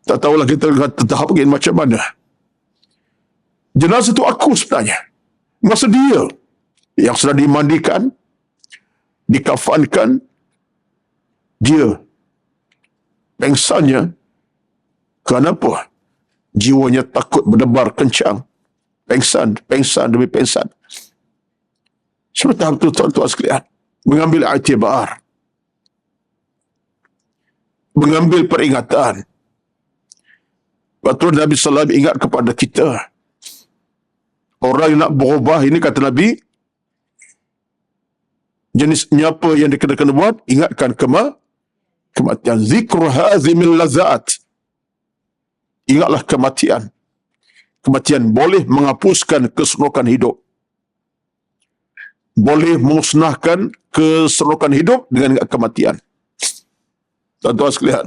Tak tahulah kita tahap begini macam mana. Jenazah itu aku sebenarnya. Masa dia yang sudah dimandikan, dikafankan, dia pengsannya. Kenapa? Jiwanya takut berdebar kencang. Pengsan demi pengsan. Sebab itu tuan-tuan sekalian, mengambil iktibar. mengambil peringatan. Waktu Nabi SAW ingat kepada kita, orang yang nak berubah ini, kata Nabi, jenisnya apa yang dia kena buat? Ingatkan kematian. Zikru hazimil lazaat. Ingatlah kematian. Kematian boleh menghapuskan keseronokan hidup. Boleh memusnahkan keseronokan hidup dengan ingat kematian. Tuan-tuan sekalian,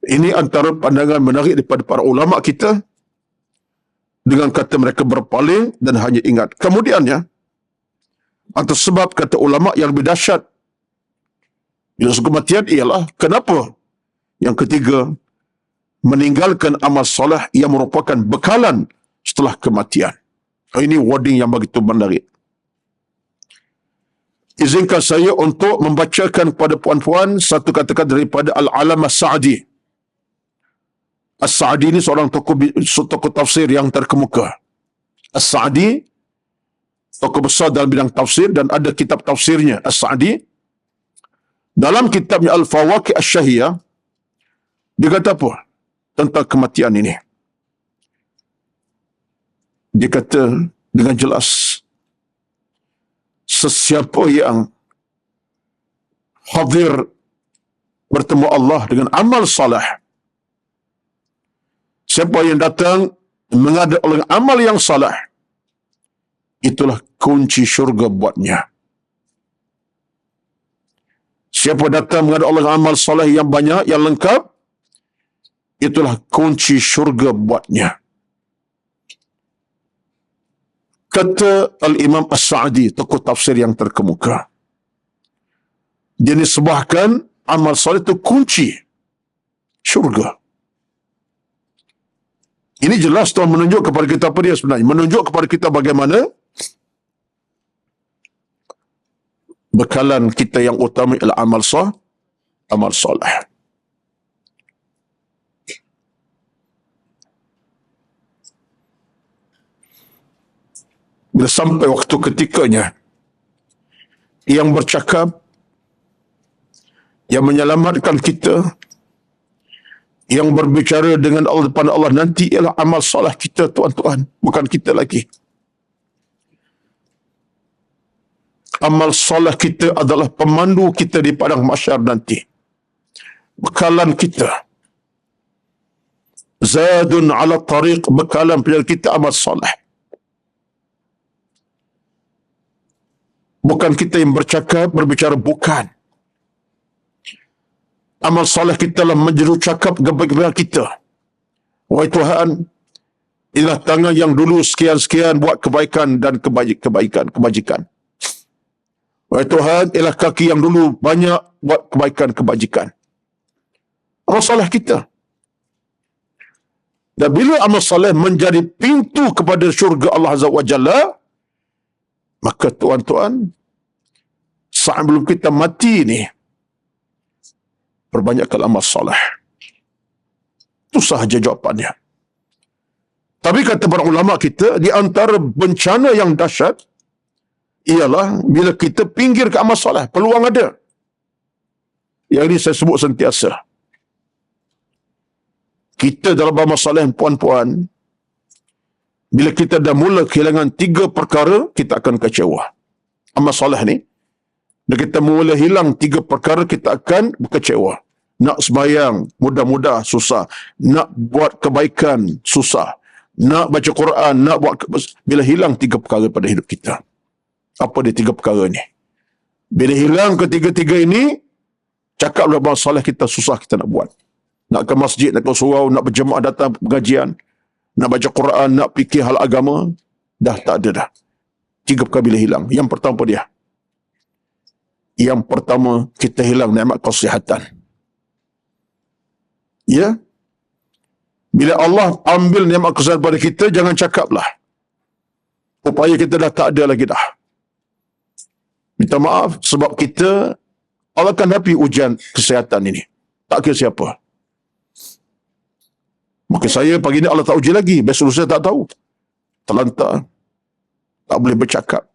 ini antara pandangan menarik daripada para ulama kita, dengan kata mereka berpaling dan hanya ingat. Kemudiannya, atas sebab kata ulama yang lebih dahsyat bila kematian ialah kenapa? Yang ketiga, meninggalkan amal soleh yang merupakan bekalan setelah kematian. Ini wording yang begitu menarik. Izinkan saya untuk membacakan kepada puan-puan satu kata-kata daripada Al-Alamah Sa'di. As-Sa'di ini seorang tokoh tafsir yang terkemuka. As-Sa'di, tokoh besar dalam bidang tafsir dan ada kitab tafsirnya. As-Sa'di, dalam kitabnya Al-Fawaqi Asy-Syahiyah, dia kata apa tentang kematian ini? Dia kata dengan jelas, sesiapa yang hadir bertemu Allah dengan amal salih, siapa yang datang menghadap oleh amal yang salih, itulah kunci syurga buatnya. Siapa datang menghadap oleh amal salih yang banyak, yang lengkap, itulah kunci syurga buatnya. Kata Al-Imam As-Sa'di, tokoh tafsir yang terkemuka, dia nisbahkan amal salih itu kunci syurga. Ini jelas Tuhan menunjuk kepada kita apa dia sebenarnya? Menunjuk kepada kita bagaimana bekalan kita yang utama ialah amal soleh. Bila sampai waktu ketikanya, yang bercakap, yang menyelamatkan kita, yang berbicara dengan Allah depan Allah nanti ialah amal soleh kita, tuan-tuan, bukan kita lagi. Amal soleh kita adalah pemandu kita di padang mahsyar nanti. Bekalan kita. Zadun ala tariq, bekalan perjalanan kita amal soleh. Bukan kita yang berbicara, bukan. Amal soleh kita lah menjadi cakap kepada kita. Wahai Tuhan, inilah tangan yang dulu sekian-sekian buat kebaikan dan kebajikan. Wahai Tuhan, ialah kaki yang dulu banyak buat kebaikan, kebajikan. Amal soleh kita. Dan bila amal soleh menjadi pintu kepada syurga Allah Azza wa Jalla, maka tuan-tuan, saat belum kita mati ni, perbanyakkan amal soleh. Itu sahaja jawapannya. Tapi kata para ulama kita, di antara bencana yang dahsyat ialah bila kita pinggir ke amal soleh. Peluang ada. Yang ini saya sebut sentiasa. Kita dalam amal soleh, puan-puan, bila kita dah mula kehilangan 3 perkara, kita akan kecewa. Amal soleh ni, bila kita mula hilang 3 perkara, kita akan kecewa. Nak sembahyang, mudah-mudah, susah. Nak buat kebaikan, susah. Nak baca Quran, nak buat... Bila hilang 3 perkara pada hidup kita. Apa dia 3 perkara ni? Bila hilang ketiga-tiga ini, cakaplah amal soleh kita susah kita nak buat. Nak ke masjid, nak ke surau, nak berjemaah datang pengajian, nak baca Quran, nak fikir hal agama, dah tak ada dah. 3 perkara bila hilang. Yang pertama apa dia? Yang pertama, kita hilang nikmat kesihatan. Ya? Bila Allah ambil nikmat kesihatan pada kita, jangan cakaplah. Upaya kita dah tak ada lagi dah. Minta maaf sebab kita, Allah akan hadapi ujian kesihatan ini. Tak kira siapa. Maka saya pagi ni Allah tak uji lagi. Besok saya tak tahu. Terlantar. Tak boleh bercakap.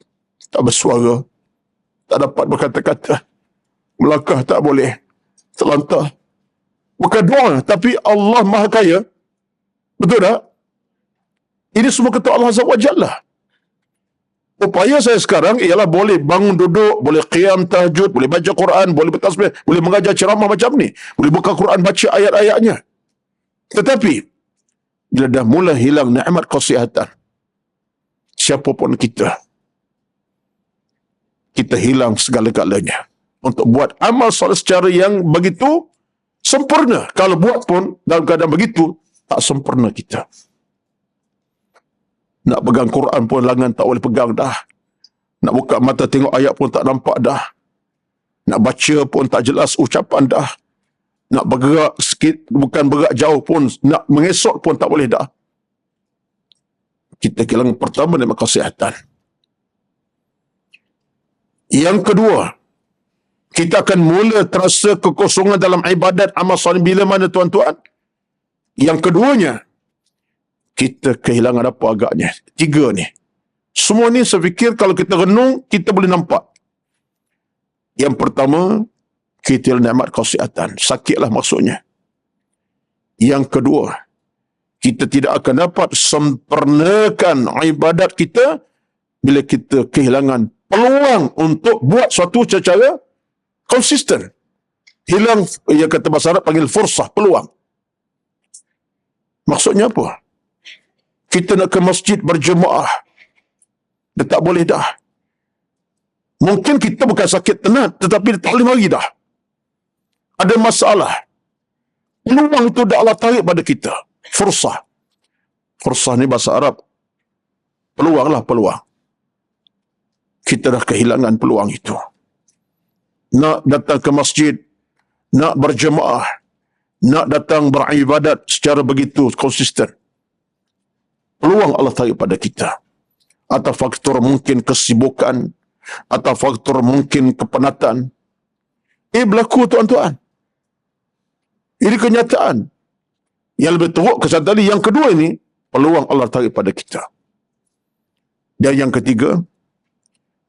Tak bersuara. Tak dapat berkata-kata. Melangkah tak boleh. Terlantar. Bukan doa, tapi Allah Maha Kaya. Betul tak? Ini semua kata Allah Azza wa Jalla. Upaya saya sekarang ialah boleh bangun duduk, boleh qiyam tahajud, boleh baca Quran, boleh bertasbih, boleh mengajar ceramah macam ni, boleh buka Quran, baca ayat-ayatnya. Tetapi bila dah mula hilang nikmat kesihatan, siapapun kita hilang segala-galanya untuk buat amal soleh secara yang begitu sempurna. Kalau buat pun dalam keadaan begitu, tak sempurna kita. Nak pegang Quran pun lengan tak boleh pegang dah. Nak buka mata tengok ayat pun tak nampak dah. Nak baca pun tak jelas ucapan dah. Nak bergerak sikit, bukan bergerak jauh pun, nak mengesok pun tak boleh dah. Kita kehilangan pertama nikmat kesihatan. Yang kedua, kita akan mula terasa kekosongan dalam ibadat amal soleh bila mana tuan-tuan? Yang keduanya, kita kehilangan apa agaknya? Tiga ni. Semua ni saya fikir kalau kita renung, kita boleh nampak. Yang pertama, kita nikmat kesihatan. Sakitlah maksudnya. Yang kedua, kita tidak akan dapat sempurnakan ibadat kita bila kita kehilangan peluang untuk buat suatu secara konsisten. Hilang, yang kata bahasa Arab panggil fursah, peluang. Maksudnya apa? Kita nak ke masjid berjemaah, dah tak boleh dah. Mungkin kita bukan sakit tenat, tetapi tak boleh mari dah. Ada masalah. Peluang itu dah Allah tarik pada kita. Fursah. Fursah ni bahasa Arab. Peluang lah, peluang. Kita dah kehilangan peluang itu. Nak datang ke masjid, nak berjemaah, nak datang beribadat secara begitu konsisten. Peluang Allah tarik pada kita. Atau faktor mungkin kesibukan, atau faktor mungkin kepenatan. Berlaku tuan-tuan. Ini kenyataan. Yang lebih teruk kesan tadi, yang kedua ini, peluang Allah tarik pada kita. Dan yang ketiga,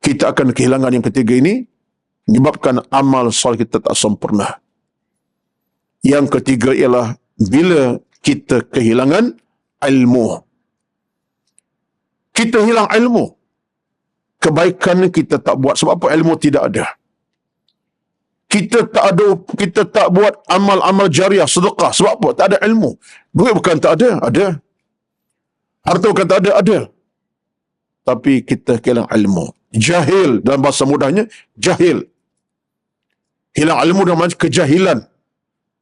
kita akan kehilangan yang ketiga ini, menyebabkan amal soleh kita tak sempurna. Yang ketiga ialah bila kita kehilangan ilmu. Kita hilang ilmu. Kebaikan kita tak buat. Sebab apa? Ilmu tidak ada. Kita tak buat amal-amal jariah, sedekah. Sebab apa? Tak ada ilmu. Duit bukan tak ada, ada. Harta bukan tak ada, ada. Tapi kita hilang ilmu. Jahil, dalam bahasa mudahnya, jahil. Hilang ilmu dalam macam kejahilan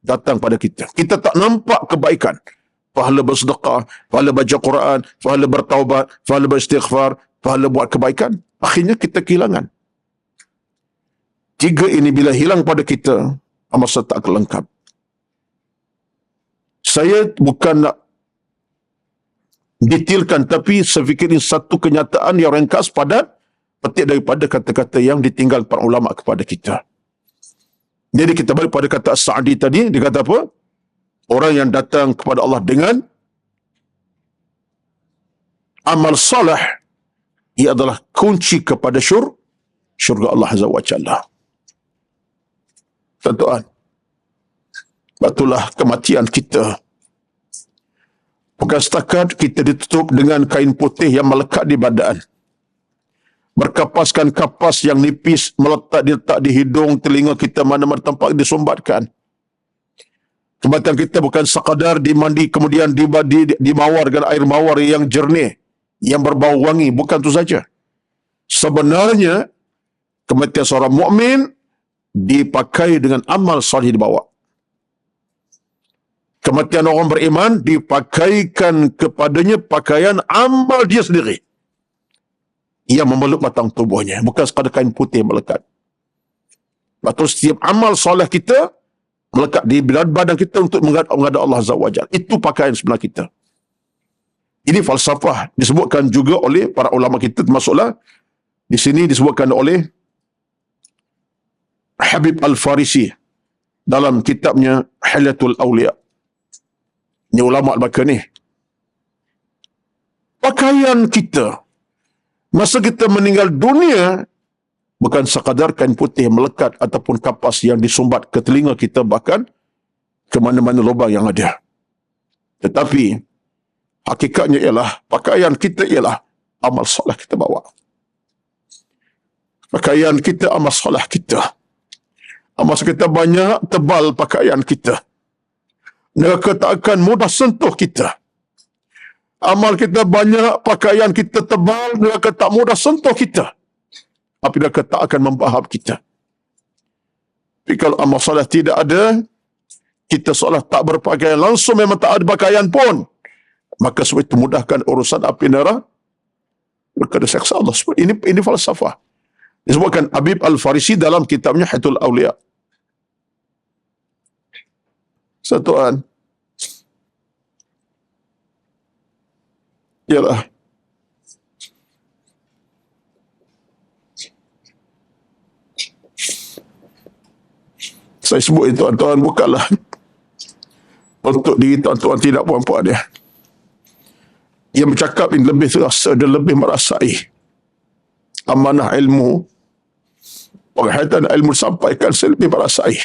datang pada kita. Kita tak nampak kebaikan. Pahala bersedekah, pahala baca Quran, pahala bertaubat, pahala beristighfar, pahala buat kebaikan. Akhirnya kita kehilangan. Tiga ini bila hilang pada kita, amal soleh tak akan lengkap. Saya bukan nak detailkan, tapi saya fikir ini satu kenyataan yang ringkas padat, petik daripada kata-kata yang ditinggal para ulama kepada kita. Jadi kita balik pada kata Sa'di tadi, dia kata apa? Orang yang datang kepada Allah dengan amal soleh, ia adalah kunci kepada syurga Allah Azza wa Jalla. Tuan-tuan, itulah kematian kita. Bukan setakat kita ditutup dengan kain putih yang melekat di badan, berkapaskan kapas yang nipis diletak di hidung, telinga kita, mana-mana tempat disumbatkan. Kematian kita bukan sekadar dimandi kemudian dimawar dengan air mawar yang jernih, yang berbau wangi. Bukan itu saja. Sebenarnya kematian seorang mukmin dipakai dengan amal soleh dibawa. Kematian orang beriman dipakaikan kepadanya pakaian amal dia sendiri yang memeluk batang tubuhnya, bukan sekadar kain putih melekat. Lepas setiap amal soleh kita melekat di badan kita untuk menghadap Allah Azza wa Jalla. Itu pakaian sebenar kita. Ini falsafah disebutkan juga oleh para ulama kita, termasuklah di sini disebutkan oleh Habib Al-Farisi dalam kitabnya Hilyatul Awliya. Ini ulama al-Bakar ni. Pakaian kita masa kita meninggal dunia bukan sekadar kain putih melekat ataupun kapas yang disumbat ke telinga kita, bahkan ke mana-mana lubang yang ada. Tetapi hakikatnya ialah pakaian kita ialah amal solat kita bawa. Pakaian kita amal solat kita. Amal kita banyak, tebal pakaian kita. Neraka tak akan mudah sentuh kita. Amal kita banyak, pakaian kita tebal, neraka tak mudah sentuh kita. Tapi neraka tak akan membahap kita. Tapi kalau amal solat tidak ada, kita seolah tak berpakaian, langsung memang tak ada pakaian pun, maka sebab itu mudahkan urusan api neraka, berkata seksa Allah. Ini falsafah. Disebutkan Habib Al-Farisi dalam kitabnya Hayatul Awliya. Satuan. Yalah. Saya sebut itu, tuan-tuan, bukanlah untuk diri tuan-tuan, tidak, puan-puan dia. Yang bercakap ini lebih terasa dan lebih merasai amanah ilmu, penghayatan ilmu disampaikan, saya lebih merasai.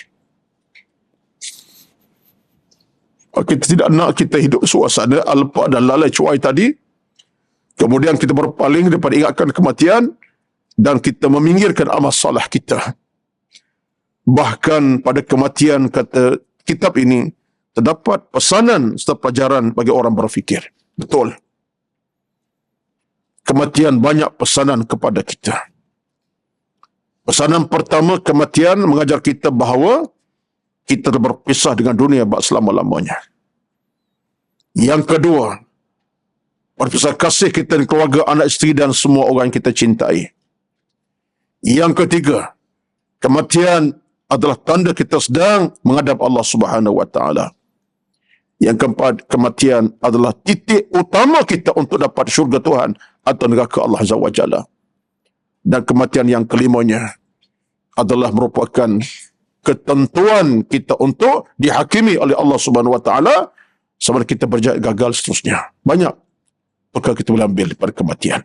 Kita tidak nak kita hidup suasana alpa dan lalai cuai tadi, kemudian kita berpaling daripada ingatkan kematian dan kita meminggirkan amal salah kita. Bahkan pada kematian, kata kitab ini, terdapat pesanan serta pelajaran bagi orang berfikir. Betul. Kematian banyak pesanan kepada kita. Pesanan pertama, kematian mengajar kita bahawa kita berpisah dengan dunia selama-lamanya. Yang kedua, berpisah kasih kita dengan keluarga, anak isteri dan semua orang yang kita cintai. Yang ketiga, kematian adalah tanda kita sedang menghadap Allah Subhanahu wa taala. Yang keempat, kematian adalah titik utama kita untuk dapat syurga Tuhan atau neraka Allah Azza wa Jalla. Dan kematian yang kelimanya adalah merupakan ketentuan kita untuk dihakimi oleh Allah Subhanahu wa taala sama ada kita berjaya gagal seterusnya. Banyak perkara kita boleh ambil daripada kematian.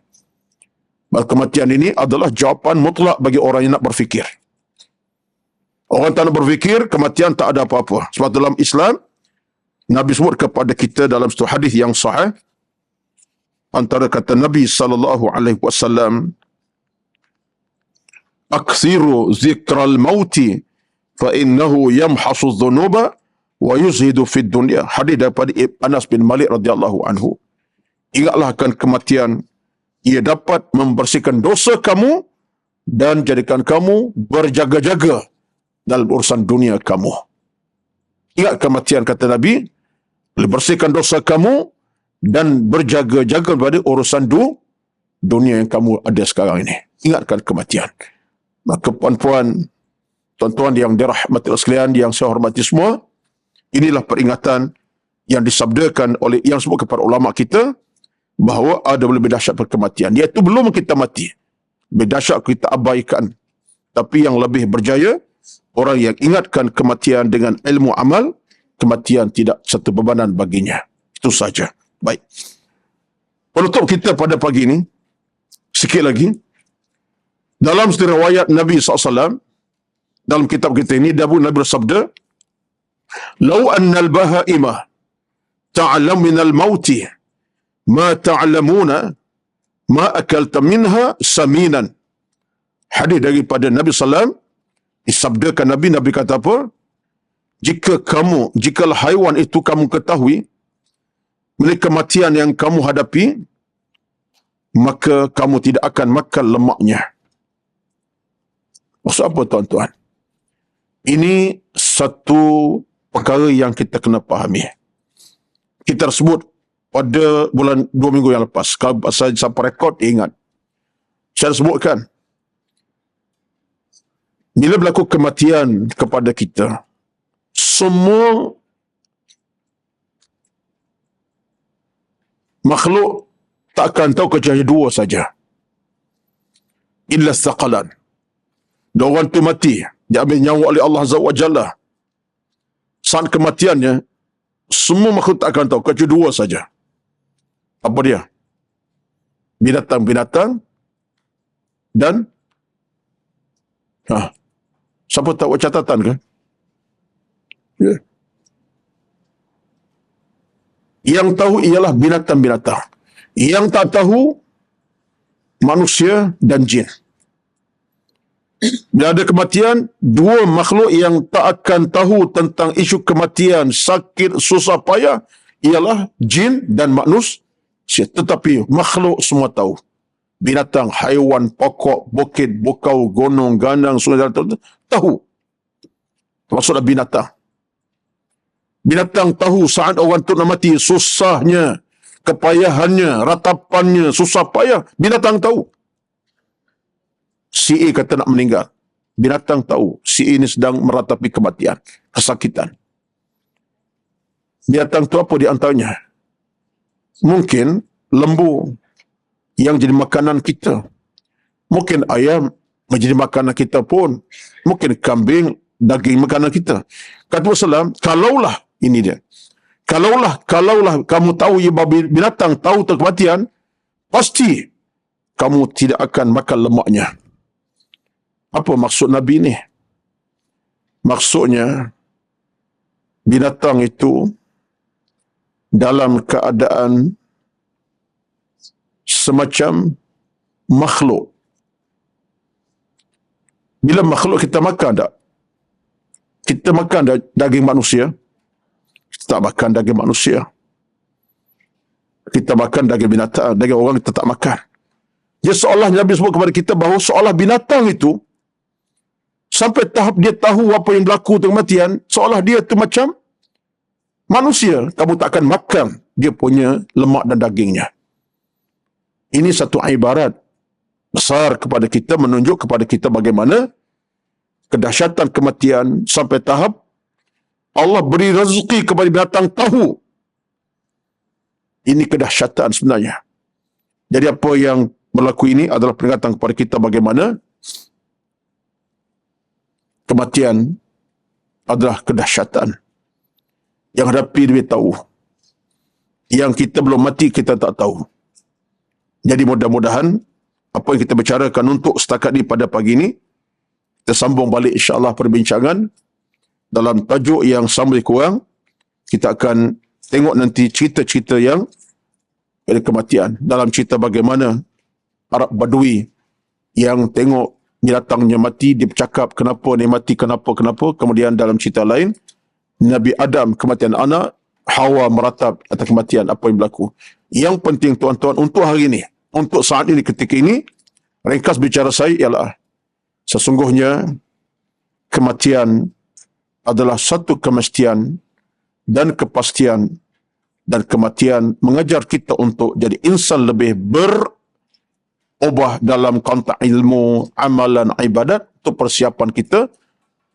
Kematian ini adalah jawapan mutlak bagi orang yang nak berfikir. Orang tak nak berfikir, kematian tak ada apa-apa. Sebab dalam Islam, Nabi sebut kepada kita dalam satu hadis yang sahih, antara kata Nabi SAW, "Akthiru zikral mauti fa innahu yamhasu dhunuba wa yuzhidu fid dunya." Hadis daripada Anas bin Malik radhiyallahu anhu. Ingatlah akan kematian, ia dapat membersihkan dosa kamu dan jadikan kamu berjaga-jaga dalam urusan dunia kamu. Ingat kematian, kata Nabi, boleh bersihkan dosa kamu dan berjaga-jaga pada urusan dunia yang kamu ada sekarang ini. Ingatkan kematian. Maka puan-puan, tuan-tuan yang dirahmati Allah sekalian, yang saya hormati semua, inilah peringatan yang disabdakan oleh, yang sebut kepada ulama kita, bahawa ada lebih dahsyat kematian. Iaitu belum kita mati, lebih dahsyat kita abaikan. Tapi yang lebih berjaya, orang yang ingatkan kematian dengan ilmu amal, kematian tidak satu bebanan baginya. Itu saja. Baik. Penutup kita pada pagi ini, sikit lagi. Dalam satu riwayat Nabi SAW, dalam kitab kita ini, Nabi bersabda, "Lau annal bahaimah ta'lam minal mauti ma ta'lamuna ma akalta minha saminan." Hadis daripada Nabi SAW, disabdakan Nabi kata apa? Jikalau haiwan itu kamu ketahui mengenai kematian yang kamu hadapi, maka kamu tidak akan makan lemaknya. Maksud apa, tuan-tuan? Ini satu perkara yang kita kena fahami. Kita sebut pada bulan 2 minggu yang lepas, kalau saya sampai rekod, ingat. Saya sebutkan, bila berlaku kematian kepada kita, semua makhluk tak akan tahu kecuali dua saja. Illa thaqalan. Dan orang itu mati, diambil nyawa oleh Allah Azza wa Jalla. Saat kematiannya, semua makhluk tak akan tahu kecuali dua saja. Apa dia? Binatang-binatang dan Ha. Siapa tahu catatan ke? Ya. Yang tahu ialah binatang-binatang. Yang tak tahu manusia dan jin. Bila ada kematian, dua makhluk yang tak akan tahu tentang isu kematian, sakit, susah payah ialah jin dan manusia. Tetapi makhluk semua tahu. Binatang, haiwan, pokok, bukit, bukau, gunung, ganang, sungai, tahu. Termasuklah binatang. Binatang tahu saat orang tu nak mati, susahnya, kepayahannya, ratapannya, susah payah. Binatang tahu. Si A kata nak meninggal. Binatang tahu si A ini sedang meratapi kematian, kesakitan. Binatang tu apa di antaranya? Mungkin lembu yang jadi makanan kita. Mungkin ayam menjadi makanan kita pun. Mungkin kambing, daging makanan kita. Kata Rasulullah, kalaulah, ini dia. Kalaulah kamu tahu ya binatang tahu tentang kematian, pasti kamu tidak akan makan lemaknya. Apa maksud Nabi ni? Maksudnya, binatang itu dalam keadaan semacam makhluk. Bila makhluk kita makan tak? Kita makan daging manusia? Kita tak makan daging manusia. Kita makan daging binatang, daging orang kita tak makan. Jadi seolah Nabi sebut kepada kita bahawa seolah binatang itu sampai tahap dia tahu apa yang berlaku tentang kematian, seolah dia itu macam manusia. Kamu tak akan makan dia punya lemak dan dagingnya. Ini satu ibarat besar kepada kita, menunjuk kepada kita bagaimana kedahsyatan kematian sampai tahap Allah beri rezeki kepada binatang tahu. Ini kedahsyatan sebenarnya. Jadi apa yang berlaku ini adalah peringatan kepada kita bagaimana kematian adalah kedahsyatan. Yang hadapi dia tahu. Yang kita belum mati kita tak tahu. Jadi mudah-mudahan apa yang kita bicarakan untuk setakat ini pada pagi ini, kita sambung balik insya-Allah perbincangan dalam tajuk yang sama lebih kurang. Kita akan tengok nanti cerita-cerita yang dari kematian. Dalam cerita bagaimana Arab Badui yang tengok binatangnya mati, dia bercakap kenapa ni mati, kenapa. Kemudian dalam cerita lain, Nabi Adam kematian anak, Hawa meratap atas kematian, apa yang berlaku. Yang penting tuan-tuan untuk hari ini, untuk saat ini, ketika ini, ringkas bicara saya ialah sesungguhnya kematian adalah satu kemestian dan kepastian, dan kematian mengajar kita untuk jadi insan lebih berubah dalam konteks ilmu, amalan, ibadat untuk persiapan kita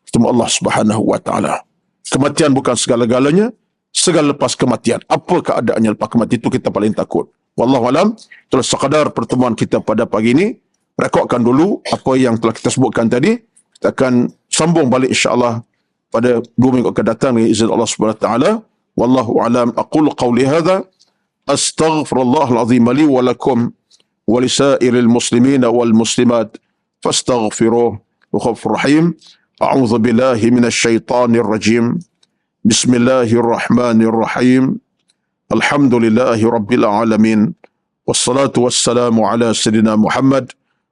ketemu Allah Subhanahu wa taala. Kematian bukan segala-galanya, segala lepas kematian. Apa keadaannya lepas kematian itu kita paling takut. Wallahu alam. Itulah sekadar pertemuan kita pada pagi ini. Rekodkan dulu apa yang telah kita sebutkan tadi. Kita akan sambung balik insya-Allah pada 2 minggu akan datang dengan izin Allah Subhanahu wa taala. Wallahu alam. Aqulu qawli hadza astaghfirullahal azim li wa lakum wa lisairil muslimin wal muslimat fastaghfiruhu wa ghafurur rahim. A'udzu billahi minasy syaithanir rajim. Bismillahirrahmanirrahim. Alhamdulillahi rabbil alamin. Wassalatu wassalamu ala sayyidina Muhammad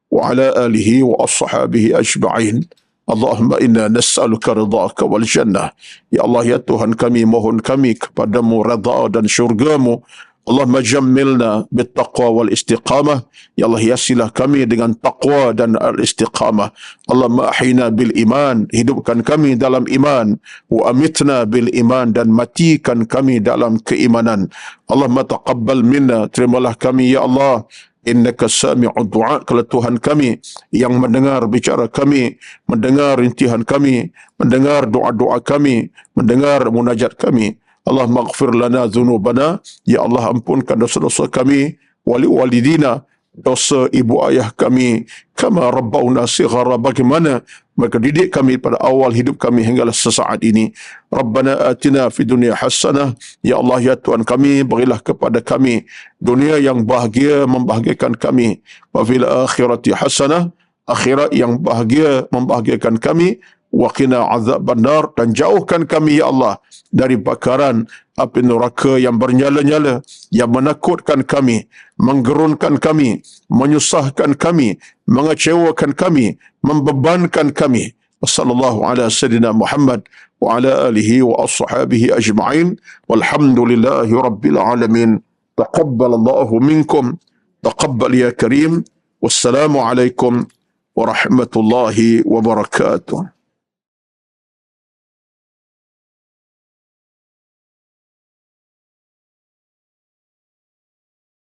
wa ala alihi wa ashabihi ajma'in. Allahumma inna nas'aluka ridhaka wal jannah. Ya Allah, ya Tuhan kami, mohon kami kepadamu redha dan syurgamu. Allahumma jammilna bittaqwa wal istiqamah. Ya Allah, hiasilah kami dengan taqwa dan al-istiqamah. Allahumma ahyina bil iman, hidupkan kami dalam iman. Wa amitna bil iman, dan matikan kami dalam keimanan. Allahumma taqabbal minna, terimalah kami ya Allah. Innaka sami'ud du'a, kalau Tuhan kami yang mendengar bicara kami, mendengar rintihan kami, mendengar doa-doa kami, mendengar munajat kami. Allah maghfir lana dhunubana, ya Allah ampunkan dosa-dosa kami, wali walidina, dosa ibu ayah kami, kama rabbawna sighara, bagaimana mereka didik kami pada awal hidup kami hinggalah sesaat ini. Rabbana atina fid dunya hasanah, ya Allah ya Tuhan kami, berilah kepada kami dunia yang bahagia, membahagiakan kami, wa fil akhirati hasanah, akhirat yang bahagia, membahagiakan kami, wa qina azaban nar, dan jauhkan kami ya Allah dari bakaran api neraka yang bernyala-nyala, yang menakutkan kami, menggerunkan kami, menyusahkan kami, mengecewakan kami, membebankan kami. Wassallallahu ala sayyidina Muhammad wa ala alihi wa ashabihi ajma'in, walhamdulillahi rabbil alamin. Taqabbalallahu minkum, taqabbal ya karim. Wassalamu alaikum warahmatullahi wabarakatuh.